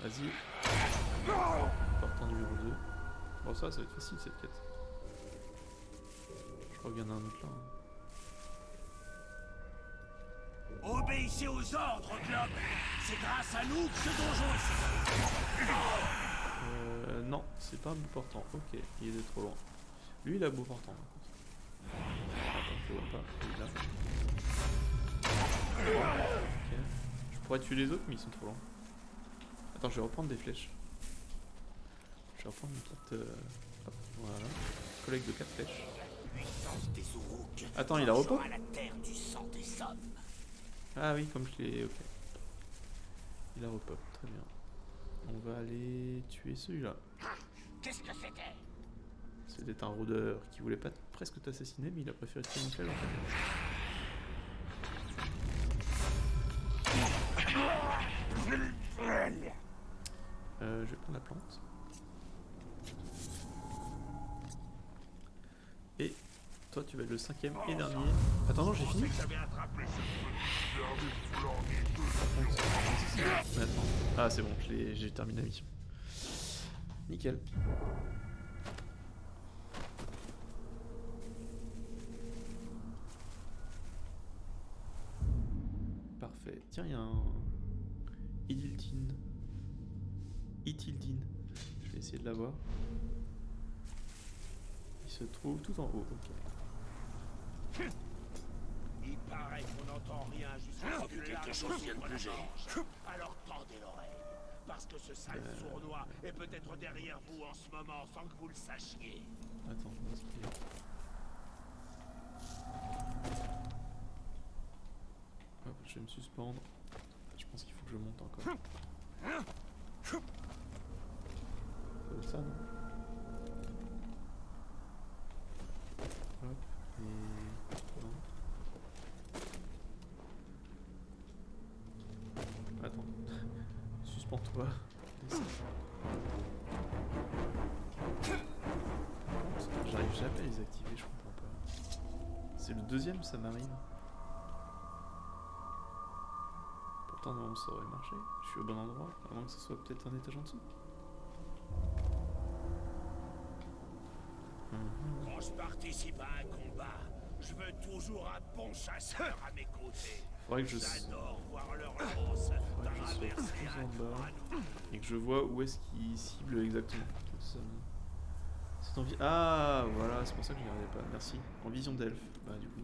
S1: Vas-y. Portant numéro 2. Bon, ça va être facile cette quête. Je crois qu'il y en a un autre là.
S2: Obéissez aux ordres, Globe. C'est grâce à nous que ce donjon est...
S1: Non, c'est pas un bout portant. Ok, il est trop loin. Lui, il a bout portant. Attends, je le vois pas. Il est là. Ok. Je pourrais tuer les autres, mais ils sont trop loin. Attends, je vais reprendre des flèches. Je vais reprendre une petite... Hop, voilà. Collecte de 4 flèches.
S2: Puissance des Uruks.
S1: Attends, il a repos?
S2: À la terre du sang des hommes.
S1: Ah oui, comme je l'ai... Ok. Il a repop, très bien. On va aller tuer celui-là.
S2: Qu'est-ce que c'était?
S1: C'était un rôdeur qui voulait pas presque t'assassiner, mais il a préféré tuer une flèche en fait. Je vais prendre la plante. Et toi tu vas être le 5ème et dernier. Attends non j'ai fini. Attends. Ah c'est bon, j'ai terminé la mission. Nickel. Parfait. Tiens, il y a un... Idiltine. Itildine. Je vais essayer de l'avoir. Il se trouve tout en haut. Ok.
S2: Il paraît qu'on n'entend rien jusqu'à ce que quelque chose vienne de bouger. Alors tendez l'oreille. Parce que ce sale sournois est peut-être derrière vous en ce moment sans que vous le sachiez.
S1: Attends, où est-ce qu'il est? Hop, je vais me suspendre. Je pense qu'il faut que je monte encore. Ça doit être ça, non? Hop, et... Non. Attends. Suspends-toi. Descends. J'arrive jamais à les activer, je comprends pas. C'est le deuxième, ça m'arrive. Pourtant, non, ça aurait marché. Je suis au bon endroit, à moins que ce soit peut-être un étage en dessous.
S2: Quand je participe à un combat, je veux toujours un bon chasseur à mes côtés.
S1: Faudrait que je...
S2: J'adore voir leur lance traverser
S1: plus
S2: un
S1: en bas
S2: corps à nous.
S1: et que je vois où est-ce qu'il cible exactement. C'est en vie. Ah voilà, c'est pour ça que je n'y regardais pas. Merci. En vision d'elfe. Bah du coup.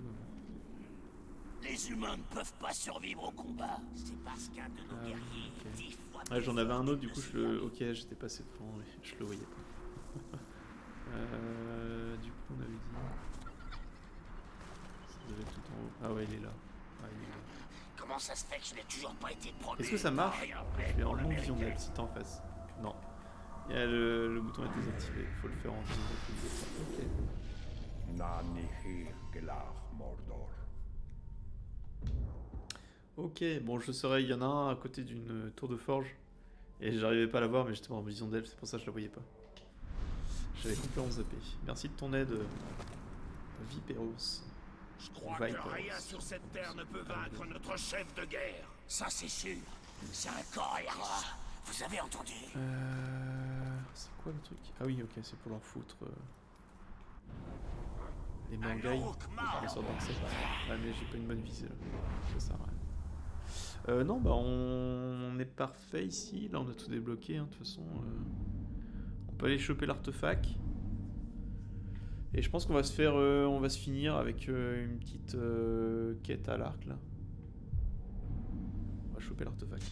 S2: Les humains ne peuvent pas survivre au combat. C'est parce qu'un de nos
S1: Ah,
S2: guerriers
S1: ok.
S2: est 10 fois
S1: Ouais, j'en
S2: plus
S1: avais un
S2: fort
S1: autre, du coup
S2: qu'il
S1: je
S2: ne
S1: le.
S2: se
S1: Ok, j'étais passé devant, mais je le voyais pas. Du coup on avait dit. Ça devait être tout en haut. Ah ouais, il est là. Ah, il est là.
S2: Comment ça se fait que je n'ai toujours pas été promu?
S1: Est-ce que ça marche?
S2: Rien
S1: Je
S2: fait
S1: vais en
S2: pour la
S1: non vision
S2: vérité.
S1: d'elfe si t'es en face. Non. Il y a le bouton est désactivé. Il faut le faire en vision d'elfe. Ok.
S6: Nanihir Gelar Mordor.
S1: Ok, bon je saurais, il y en a un à côté d'une tour de forge. Et j'arrivais pas à la voir, mais j'étais en vision d'elfe, c'est pour ça que je la voyais pas. J'avais complètement zappé. Merci de ton aide, Viperos.
S2: Je crois que rien sur cette terre ne peut vaincre notre chef de guerre. Ça c'est sûr. C'est un choléra. Vous avez entendu?
S1: C'est quoi le truc? Ah oui, ok, c'est pour leur foutre. Les mangailles. Les sortes d'insectes. Ouais, mais j'ai pas une bonne visée là. Ça sert à rien. Non, bah on est parfait ici. Là, on a tout débloqué, hein, de toute façon. On peut aller choper l'artefact. Et je pense qu'on va se faire, on va se finir avec une petite quête à l'arc là. On va choper l'artefact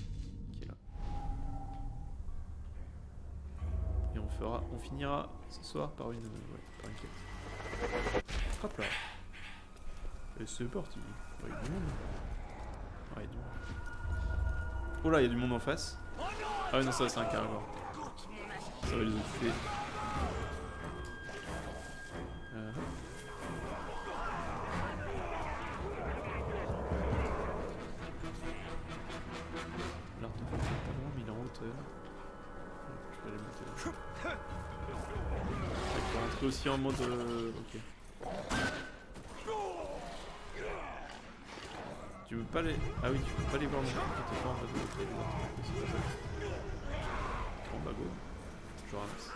S1: qui est là. Et on finira ce soir par une quête. Hop là. Et c'est parti. Ouais, il y a du monde. Ouais, il y a du monde. Oh là, il y a du monde en face. Ah ouais, non, ça c'est un carnivore. Ça va les occuper. L'artefact est pas loin, mais il est en hauteur. Je vais aller monter là. Il faut rentrer aussi en mode... Ok. Tu veux pas les... Ah oui, tu peux pas les voir non plus. T'es pas en mode... En bago. Je ramasse.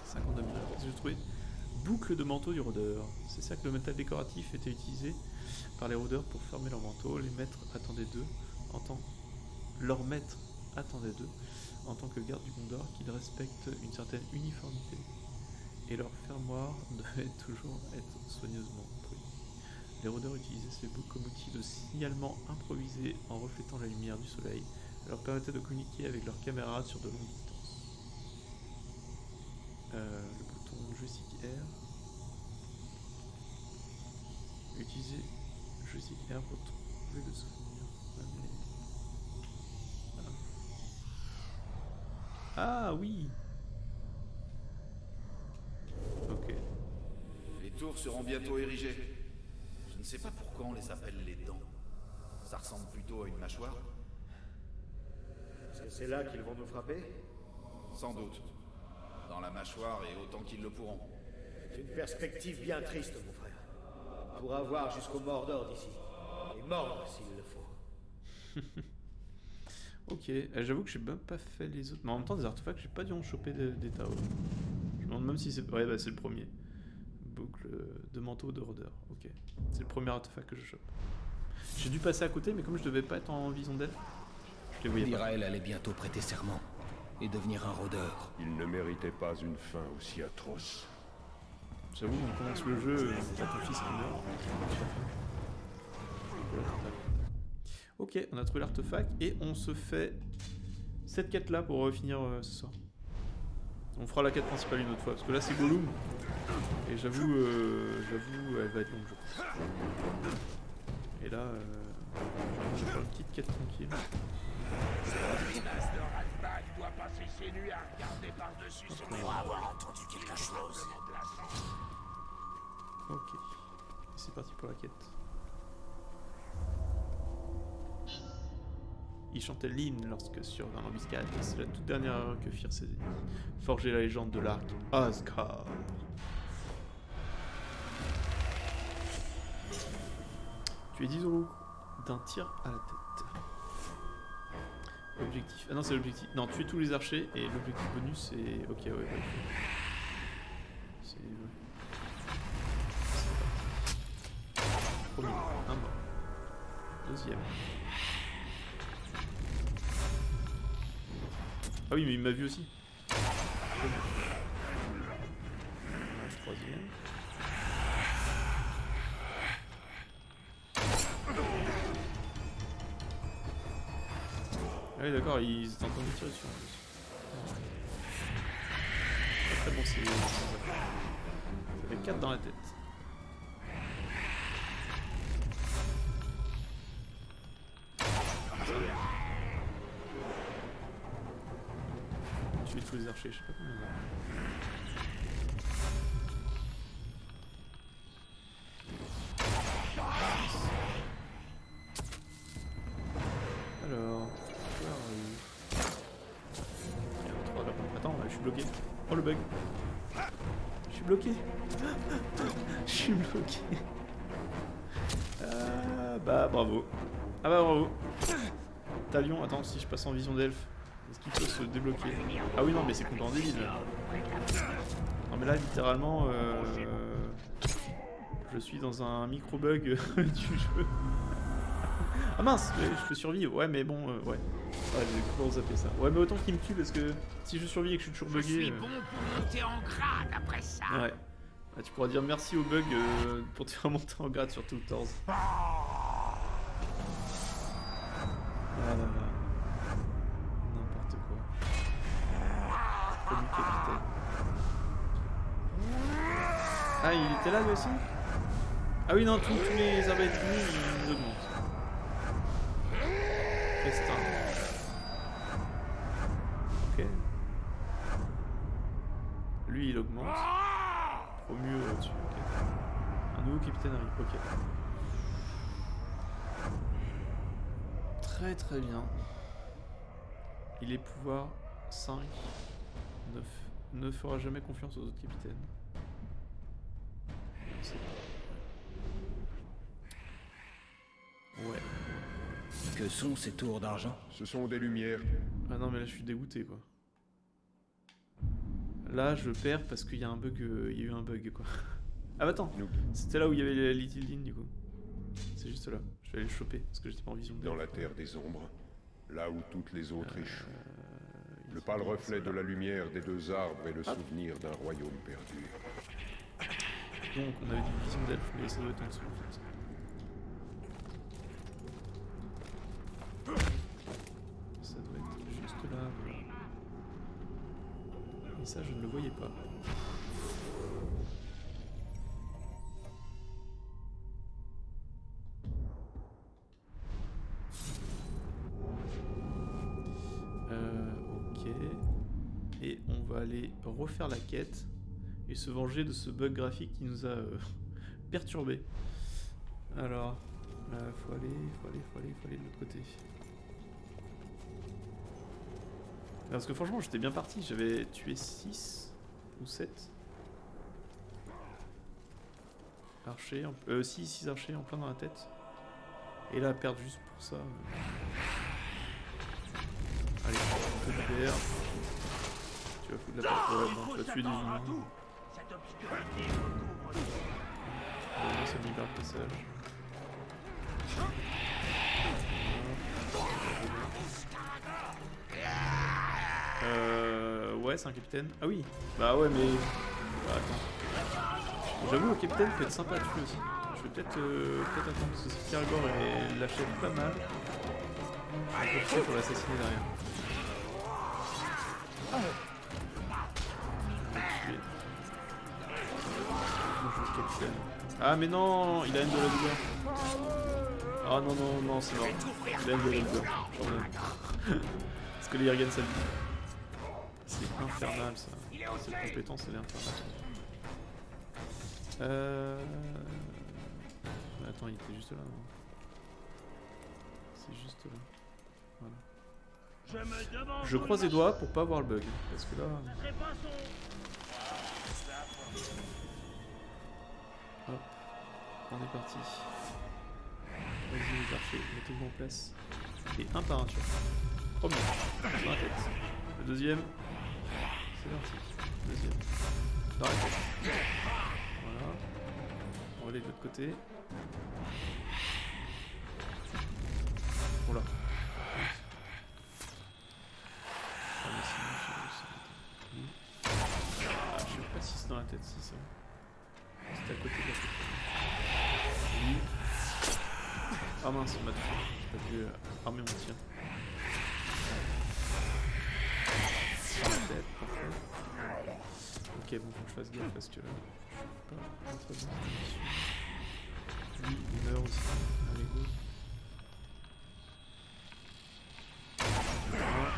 S1: 52 000. Qu'est-ce que j'ai trouvé? Boucle de manteau du rôdeur. C'est ça que le métal décoratif était utilisé par les rôdeurs pour fermer leur manteau. Les maîtres attendaient d'eux en tant... Leur maître attendait d'eux en tant que garde du Gondor qu'ils respectent une certaine uniformité. Et leur fermoir devait toujours être soigneusement poli. Les rôdeurs utilisaient ces boucles comme outil de signalement improvisé en reflétant la lumière du soleil. Ça leur permettait de communiquer avec leurs camarades sur de longues distances. Le bouton joystick R. Utilisez joystick R pour trouver le souvenir. Ah oui. Ok.
S3: Les tours seront bientôt érigées. Je ne sais pas pourquoi on les appelle les dents. Ça ressemble plutôt à une mâchoire.
S7: Est-ce que c'est là qu'ils vont nous frapper?
S3: Sans doute. Dans la mâchoire et autant qu'ils le pourront.
S7: C'est une perspective bien triste, mon frère. On pourra voir jusqu'au Mordor d'ici. Et mordre s'il le faut.
S1: Ok, j'avoue que j'ai même pas fait les autres. Mais en même temps, des artefacts, j'ai pas dû en choper des Tao. Je me demande même si c'est... Ouais, bah c'est le premier. Boucle de manteau de rôdeur. Ok. C'est le premier artefact que je chope. J'ai dû passer à côté, mais comme je devais pas être en vision d'elle, je les voyais pas.
S8: Lyrael allait bientôt prêter serment et devenir un rôdeur.
S6: Il ne méritait pas une fin aussi atroce.
S1: J'avoue, on commence le jeu, t'as ton fils qui meurt. Ok, on a trouvé l'artefact et on se fait cette quête là pour finir ce soir. On fera la quête principale une autre fois, parce que là c'est Gollum. Et j'avoue, elle va être longue je pense. Et là, je vais faire une petite quête tranquille.
S2: L'Inas de Razbag doit passer ses nuits à regarder par-dessus son
S3: Pour avoir entendu quelque chose.
S1: Ok, c'est parti pour la quête. Il chantait l'hymne lorsque survint l'embuscade, et c'est la toute dernière erreur que firent ses ennemis. Forger la légende de l'arc Asgard. Tu es 10 € d'un tir à la tête. Objectif. Ah non, c'est l'objectif. Non, tuer tous les archers et l'objectif bonus c'est. Ok, ouais. C'est. Premier. Un mort. Deuxième. Ah oui, mais il m'a vu aussi. Troisième. Ah oui, d'accord, ils étaient en train de tirer dessus en plus. Très bon, c'est. Ça fait 4 dans la tête. Tuer tous les archers, je sais pas combien il y en a. Alors, attends, je suis bloqué. Oh le bug. Je suis bloqué. Je suis bloqué. Bah bravo. Ah bah bravo. Talion, attends, si je passe en vision d'elfe, est-ce qu'il peut se débloquer? Ah oui non mais c'est complètement débile. Non mais là littéralement je suis dans un micro-bug du jeu. Ah mince, je peux survivre, ouais mais bon, ouais. Ah j'ai complètement zappé ça. Ouais mais autant qu'il me tue parce que si je survis et que je suis toujours bugué...
S2: Je suis bon pour monter en grade après ça.
S1: Ouais. Ah, tu pourras dire merci au bug pour te faire monter en grade sur tout le Tors. Ah là là. N'importe quoi. Premier capitaine. Ah il était là lui aussi? Ah oui, non, tous les arbalètes ils augmentent. Festin. Ok. Lui, il augmente. Promu au-dessus. Ok. Un nouveau capitaine arrive. Ok. Très très bien. Il est pouvoir 5, 9. Ne fera jamais confiance aux autres capitaines. C'est pas... Ouais.
S8: Que sont ces tours d'argent?
S6: Ce sont des lumières.
S1: Ah non mais là je suis dégoûté quoi. Là je perds parce qu'il y a un bug, il y a eu un bug quoi. Ah bah attends, c'était là où il y avait les Little Dean du coup. C'est juste là, je vais aller le choper parce que j'étais pas en vision de
S6: Dans la terre des ombres, là où toutes les autres échouent. Le pâle reflet de la lumière des deux arbres est le souvenir d'un royaume perdu.
S1: Donc on avait dit vision d'elfe, mais ça doit être en dessous en fait. Ça doit être juste là, voilà. Et ça je ne le voyais pas. Ok. Et on va aller refaire la quête et se venger de ce bug graphique qui nous a perturbé. Alors, faut aller de l'autre côté. Parce que franchement j'étais bien parti, j'avais tué 6 ou 7 archers, 6 archers en plein dans la tête. Et là perdre juste pour ça. Allez, un peu de bière. Tu vas foutre de la porte, bon, tu vas tuer des humains.
S4: Cette obscurité recouvre le
S1: Bon, ça me libère le passage. Ouais, c'est un capitaine. Ah oui. Bah ouais, mais... Bah, attends. J'avoue, le capitaine peut être sympa à tuer aussi. Je vais peut-être attendre, parce que si Karagor l'achète pas mal, on peut profiter pour l'assassiner derrière. On va tuer. Moi, je veux le capitaine. Ah mais non, il a une de la douleur. Ah non, non, non, c'est mort. Il a une de la douleur. J'en ai. Parce que les Irgen ça dit. C'est infernal ça. Cette compétence elle est infernale. Mais attends, il était juste là. C'est juste là. Voilà. Je croise les doigts pour pas avoir le bug. Parce que là. Hop. On est parti. Vas-y les archers, mettez-vous en place. Et un par un tu vois. Premier, dans la tête. Le deuxième. C'est parti. Deuxième. Dans la tête. Voilà. On va aller de l'autre côté. Oh là. Ah mais sinon je sais pas si c'est dans la tête, si c'est bon. C'était à côté de la tête. Oui. Ah mince, il m'a touché. J'ai pas pu armer mon tir. Sur la tête, parfait. Ok, bon, faut que je fasse gaffe parce que je suis pas très bon dessus. Lui, il meurt aussi. Allez, go. Voilà.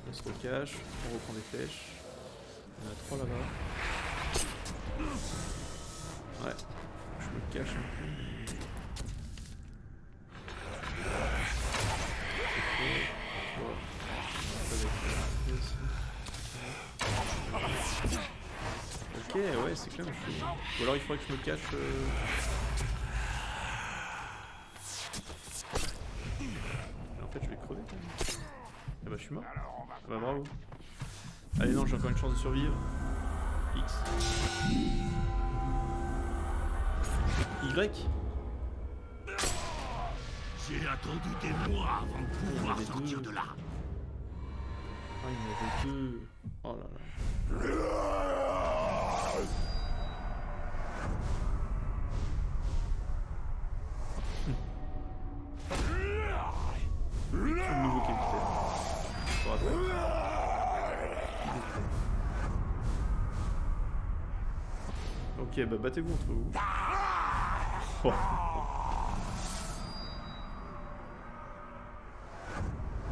S1: On se recache, on reprend des flèches. Il y en a 3 là-bas. Ouais, je me cache un peu. Ok, ouais, c'est clair. Ou alors il faudrait que je me cache. En fait, je vais crever quand même. Ah bah, je suis mort. Ah bah, bravo. Allez, non, j'ai encore une chance de survivre. X. Y.
S2: J'ai attendu des mois avant de pouvoir sortir de là.
S1: Ah, il y en avait 2. Oh là là. Le nouveau capitaine. Pour ok, bah battez-vous entre vous. Oh.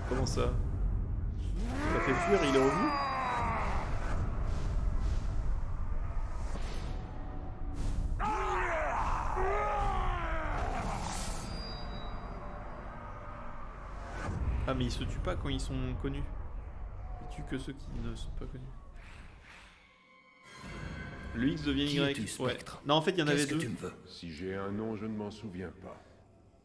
S1: Comment ça? Ça fait fuir, il est revenu? Ah mais ils se tuent pas quand ils sont connus. Ils tuent que ceux qui ne sont pas connus. Le X devient
S8: Qui
S1: Y.
S8: es-tu,
S1: Ouais.
S8: Spectre?
S1: Non en fait il y en avait
S8: Qu'est-ce que
S1: deux.
S8: tu me veux?
S6: Si j'ai un nom, je ne m'en souviens pas.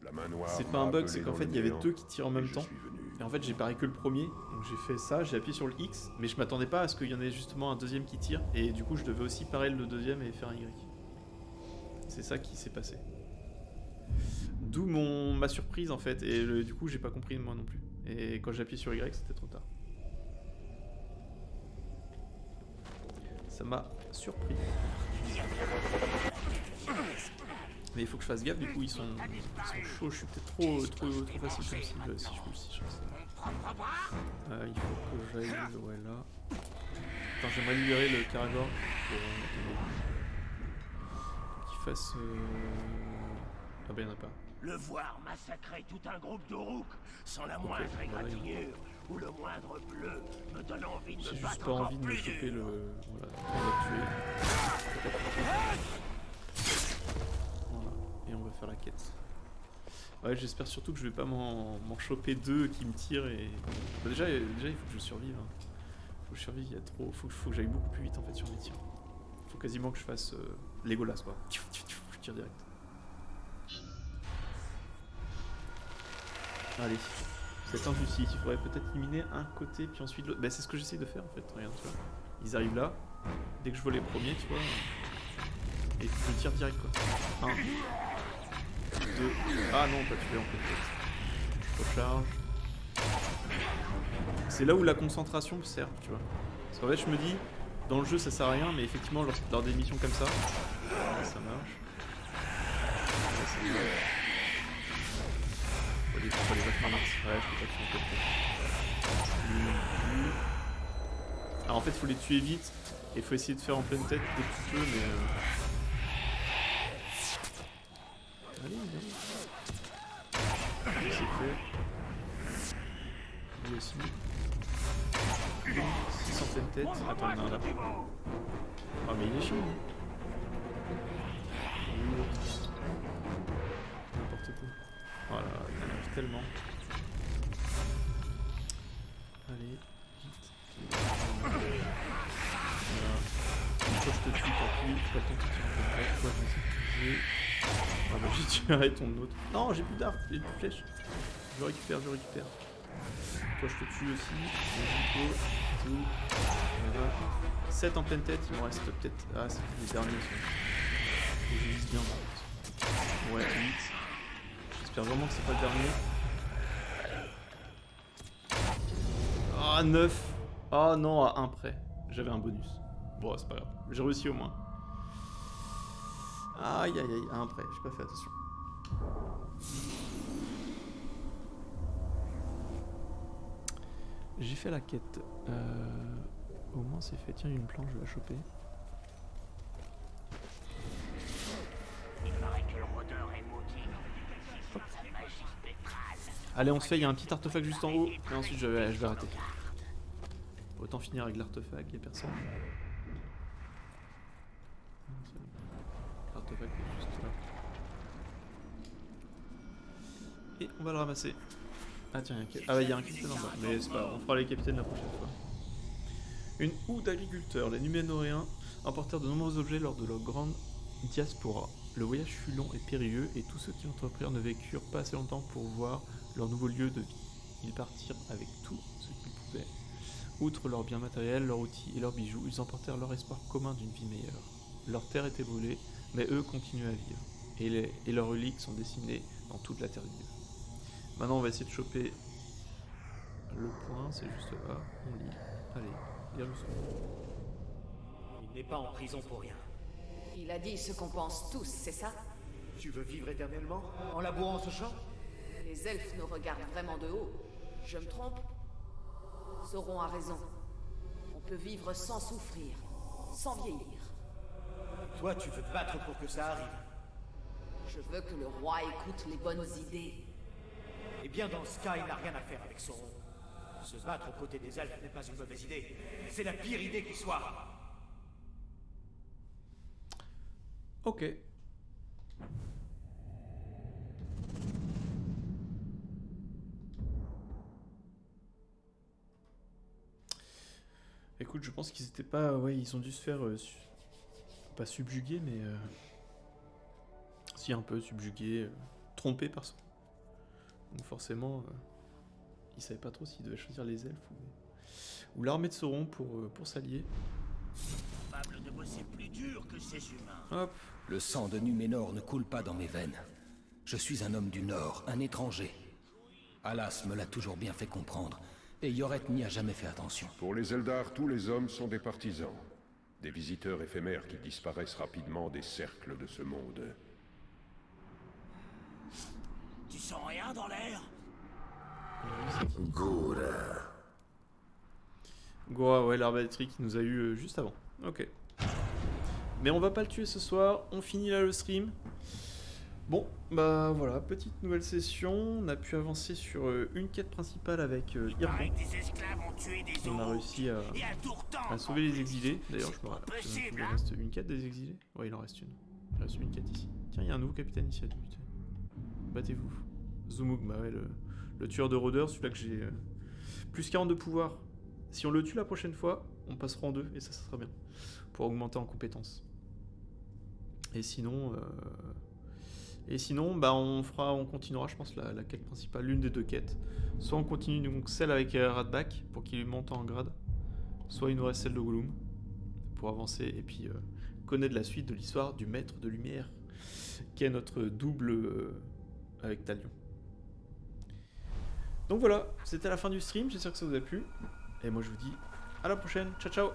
S6: La main noire.
S1: C'est pas
S6: m'a
S1: un bug,
S6: appelé
S1: c'est qu'en
S6: dans
S1: fait
S6: le
S1: il y avait
S6: néant,
S1: deux qui tirent en même
S6: et je
S1: temps.
S6: suis venu.
S1: Et en fait j'ai paré que le premier, donc j'ai fait ça, j'ai appuyé sur le X, mais je m'attendais pas à ce qu'il y en ait justement un deuxième qui tire, et du coup je devais aussi parer le deuxième et faire un Y. C'est ça qui s'est passé. D'où ma surprise en fait, et du coup j'ai pas compris moi non plus. Et quand j'ai appuyé sur Y c'était trop tard. Ça m'a surpris. Mais il faut que je fasse gaffe, du coup ils sont chauds, je suis peut-être trop facile comme si je fais ça. Il faut que j'aille ouais, là. Attends, j'aimerais libérer le Karagor pour qu'il fasse... Ah bah y'en a pas.
S2: Le voir massacrer tout un groupe d'Uruk sans la moindre égratignure ou le moindre bleu me donne envie de
S1: J'ai
S2: me
S1: juste
S2: battre
S1: pas
S2: encore
S1: envie de me
S2: plus
S1: choper
S2: dur.
S1: le... Voilà, on va le tuer. Voilà, et on va faire la quête. Ouais, j'espère surtout que je vais pas m'en choper deux qui me tirent et... Bah déjà il faut que je survive. Hein. Faut que je survive, il y a trop... Faut que j'aille beaucoup plus vite en fait sur mes tirs. Faut quasiment que je fasse Legolas quoi. Je tire direct. Allez, c'est injustice, il faudrait peut-être éliminer un côté puis ensuite l'autre. Bah c'est ce que j'essaye de faire en fait, regarde tu vois. Ils arrivent là, dès que je vois les premiers tu vois, et je tire direct quoi. 1, 2, ah non pas tué en fait. Recharge. C'est là où la concentration me sert tu vois. Parce qu'en fait je me dis, dans le jeu ça sert à rien mais effectivement lors des missions comme ça, ça marche. Ouais, ça marche. Faut les battre maintenant. Ouais, je peux pas tuer en tête. Alors en fait, faut les tuer vite et faut essayer de faire en pleine tête dès que tu peux, mais. Allez, allez. C'est fait. Lui aussi. 6 en pleine tête. Attends, il y en a un là. Ah, mais il est chiant. N'importe quoi. Voilà, il arrive tellement. Allez, vite. Voilà. Toi je te tue, tant pis. Pas le temps que tu tires en pleine tête. Toi je vais essayer de tuer. Ah bah j'ai tué ton autre. Non, j'ai plus d'arc, j'ai plus de flèches. Je récupère. Toi je te tue aussi. Tout. Voilà. 7 en pleine tête, il me reste peut-être... Ah, c'est les derniers. Faut que je vise bien par contre. Ouais, 8. J'espère vraiment que c'est pas le dernier. Ah, 9. Ah non, à 1 près. J'avais un bonus. Bon, c'est pas grave. J'ai réussi au moins. Aïe aïe aïe, à 1 près. J'ai pas fait attention. J'ai fait la quête. Au moins c'est fait. Tiens, il y a une planche, je vais la choper.
S2: Il paraît que le rôdeur est maudit par sa magie spectrale.
S1: Allez, on se fait, il y a un petit artefact juste en haut. Et ensuite je vais arrêter. Autant finir avec l'artefact, il n'y a personne. L'artefact est juste là. Et on va le ramasser. Ah tiens, il y a un capitaine en bas. Mais c'est pas grave, on fera les capitaines la prochaine fois. Une houe d'agriculteurs. Les Numénoréens emportèrent de nombreux objets lors de leur grande diaspora. Le voyage fut long et périlleux, et tous ceux qui entreprirent ne vécurent pas assez longtemps pour voir leur nouveau lieu de vie. Ils partirent avec tout ce qu'ils pouvaient. Outre leurs biens matériels, leurs outils et leurs bijoux, ils emportèrent leur espoir commun d'une vie meilleure. Leur terre était brûlée, mais eux continuaient à vivre. Et leurs reliques sont dessinées dans toute la terre du Dieu. Maintenant, on va essayer de choper le point, c'est juste là. On lit. Allez, lire le son.
S7: Il n'est pas en prison pour rien.
S5: Il a dit ce qu'on pense tous, c'est ça?
S7: Tu veux vivre éternellement en labourant ce champ?
S5: Les elfes nous regardent vraiment de haut. Je me trompe? Sauron a raison. On peut vivre sans souffrir, sans vieillir.
S7: Toi, tu veux te battre pour que ça arrive.
S5: Je veux que le roi écoute les bonnes idées.
S7: Eh bien, dans ce cas, il n'a rien à faire avec Sauron. Se battre aux côtés des elfes n'est pas une mauvaise idée. C'est la pire idée qui soit.
S1: Ok. Écoute, je pense qu'ils étaient pas... Ouais, ils ont dû se faire... pas subjuguer, mais... Si, un peu subjuguer, trompés par ça. Donc forcément, ils savaient pas trop s'ils devaient choisir les elfes ou l'armée de Sauron pour s'allier.
S2: Capable de bosser plus dur que ces humains.
S1: Hop.
S8: Le sang de Númenor ne coule pas dans mes veines. Je suis un homme du Nord, un étranger. Alas me l'a toujours bien fait comprendre, et Yoret n'y a jamais fait attention.
S6: Pour les Eldar, tous les hommes sont des partisans. Des visiteurs éphémères qui disparaissent rapidement des cercles de ce monde.
S2: Tu sens rien dans l'air?
S1: Gora, ouais, l'arbitraire qui nous a eu juste avant. Ok. Mais on va pas le tuer ce soir, on finit là le stream. Bon, bah voilà, petite nouvelle session. On a pu avancer sur une quête principale avec Irban.
S2: Des esclaves ont tué des
S1: On a réussi à sauver les exilés. D'ailleurs, je me rappelle. Il en reste une quête des exilés? Ouais, il en reste une. Il reste une quête ici. Tiens, il y a un nouveau capitaine ici à débuter. Battez-vous. Zumug, bah ouais, le tueur de rôdeurs, celui-là que j'ai... plus 40 de pouvoir. Si on le tue la prochaine fois, on passera en 2 et ça sera bien. Pour augmenter en compétences. Et sinon... bah on continuera, je pense, la quête principale, l'une des deux quêtes. Soit on continue donc celle avec Radbach pour qu'il monte en grade, soit il nous reste celle de Gollum pour avancer et puis connaître la suite de l'histoire du Maître de Lumière, qui est notre double avec Talion. Donc voilà, c'était la fin du stream, j'espère que ça vous a plu. Et moi je vous dis à la prochaine, ciao ciao.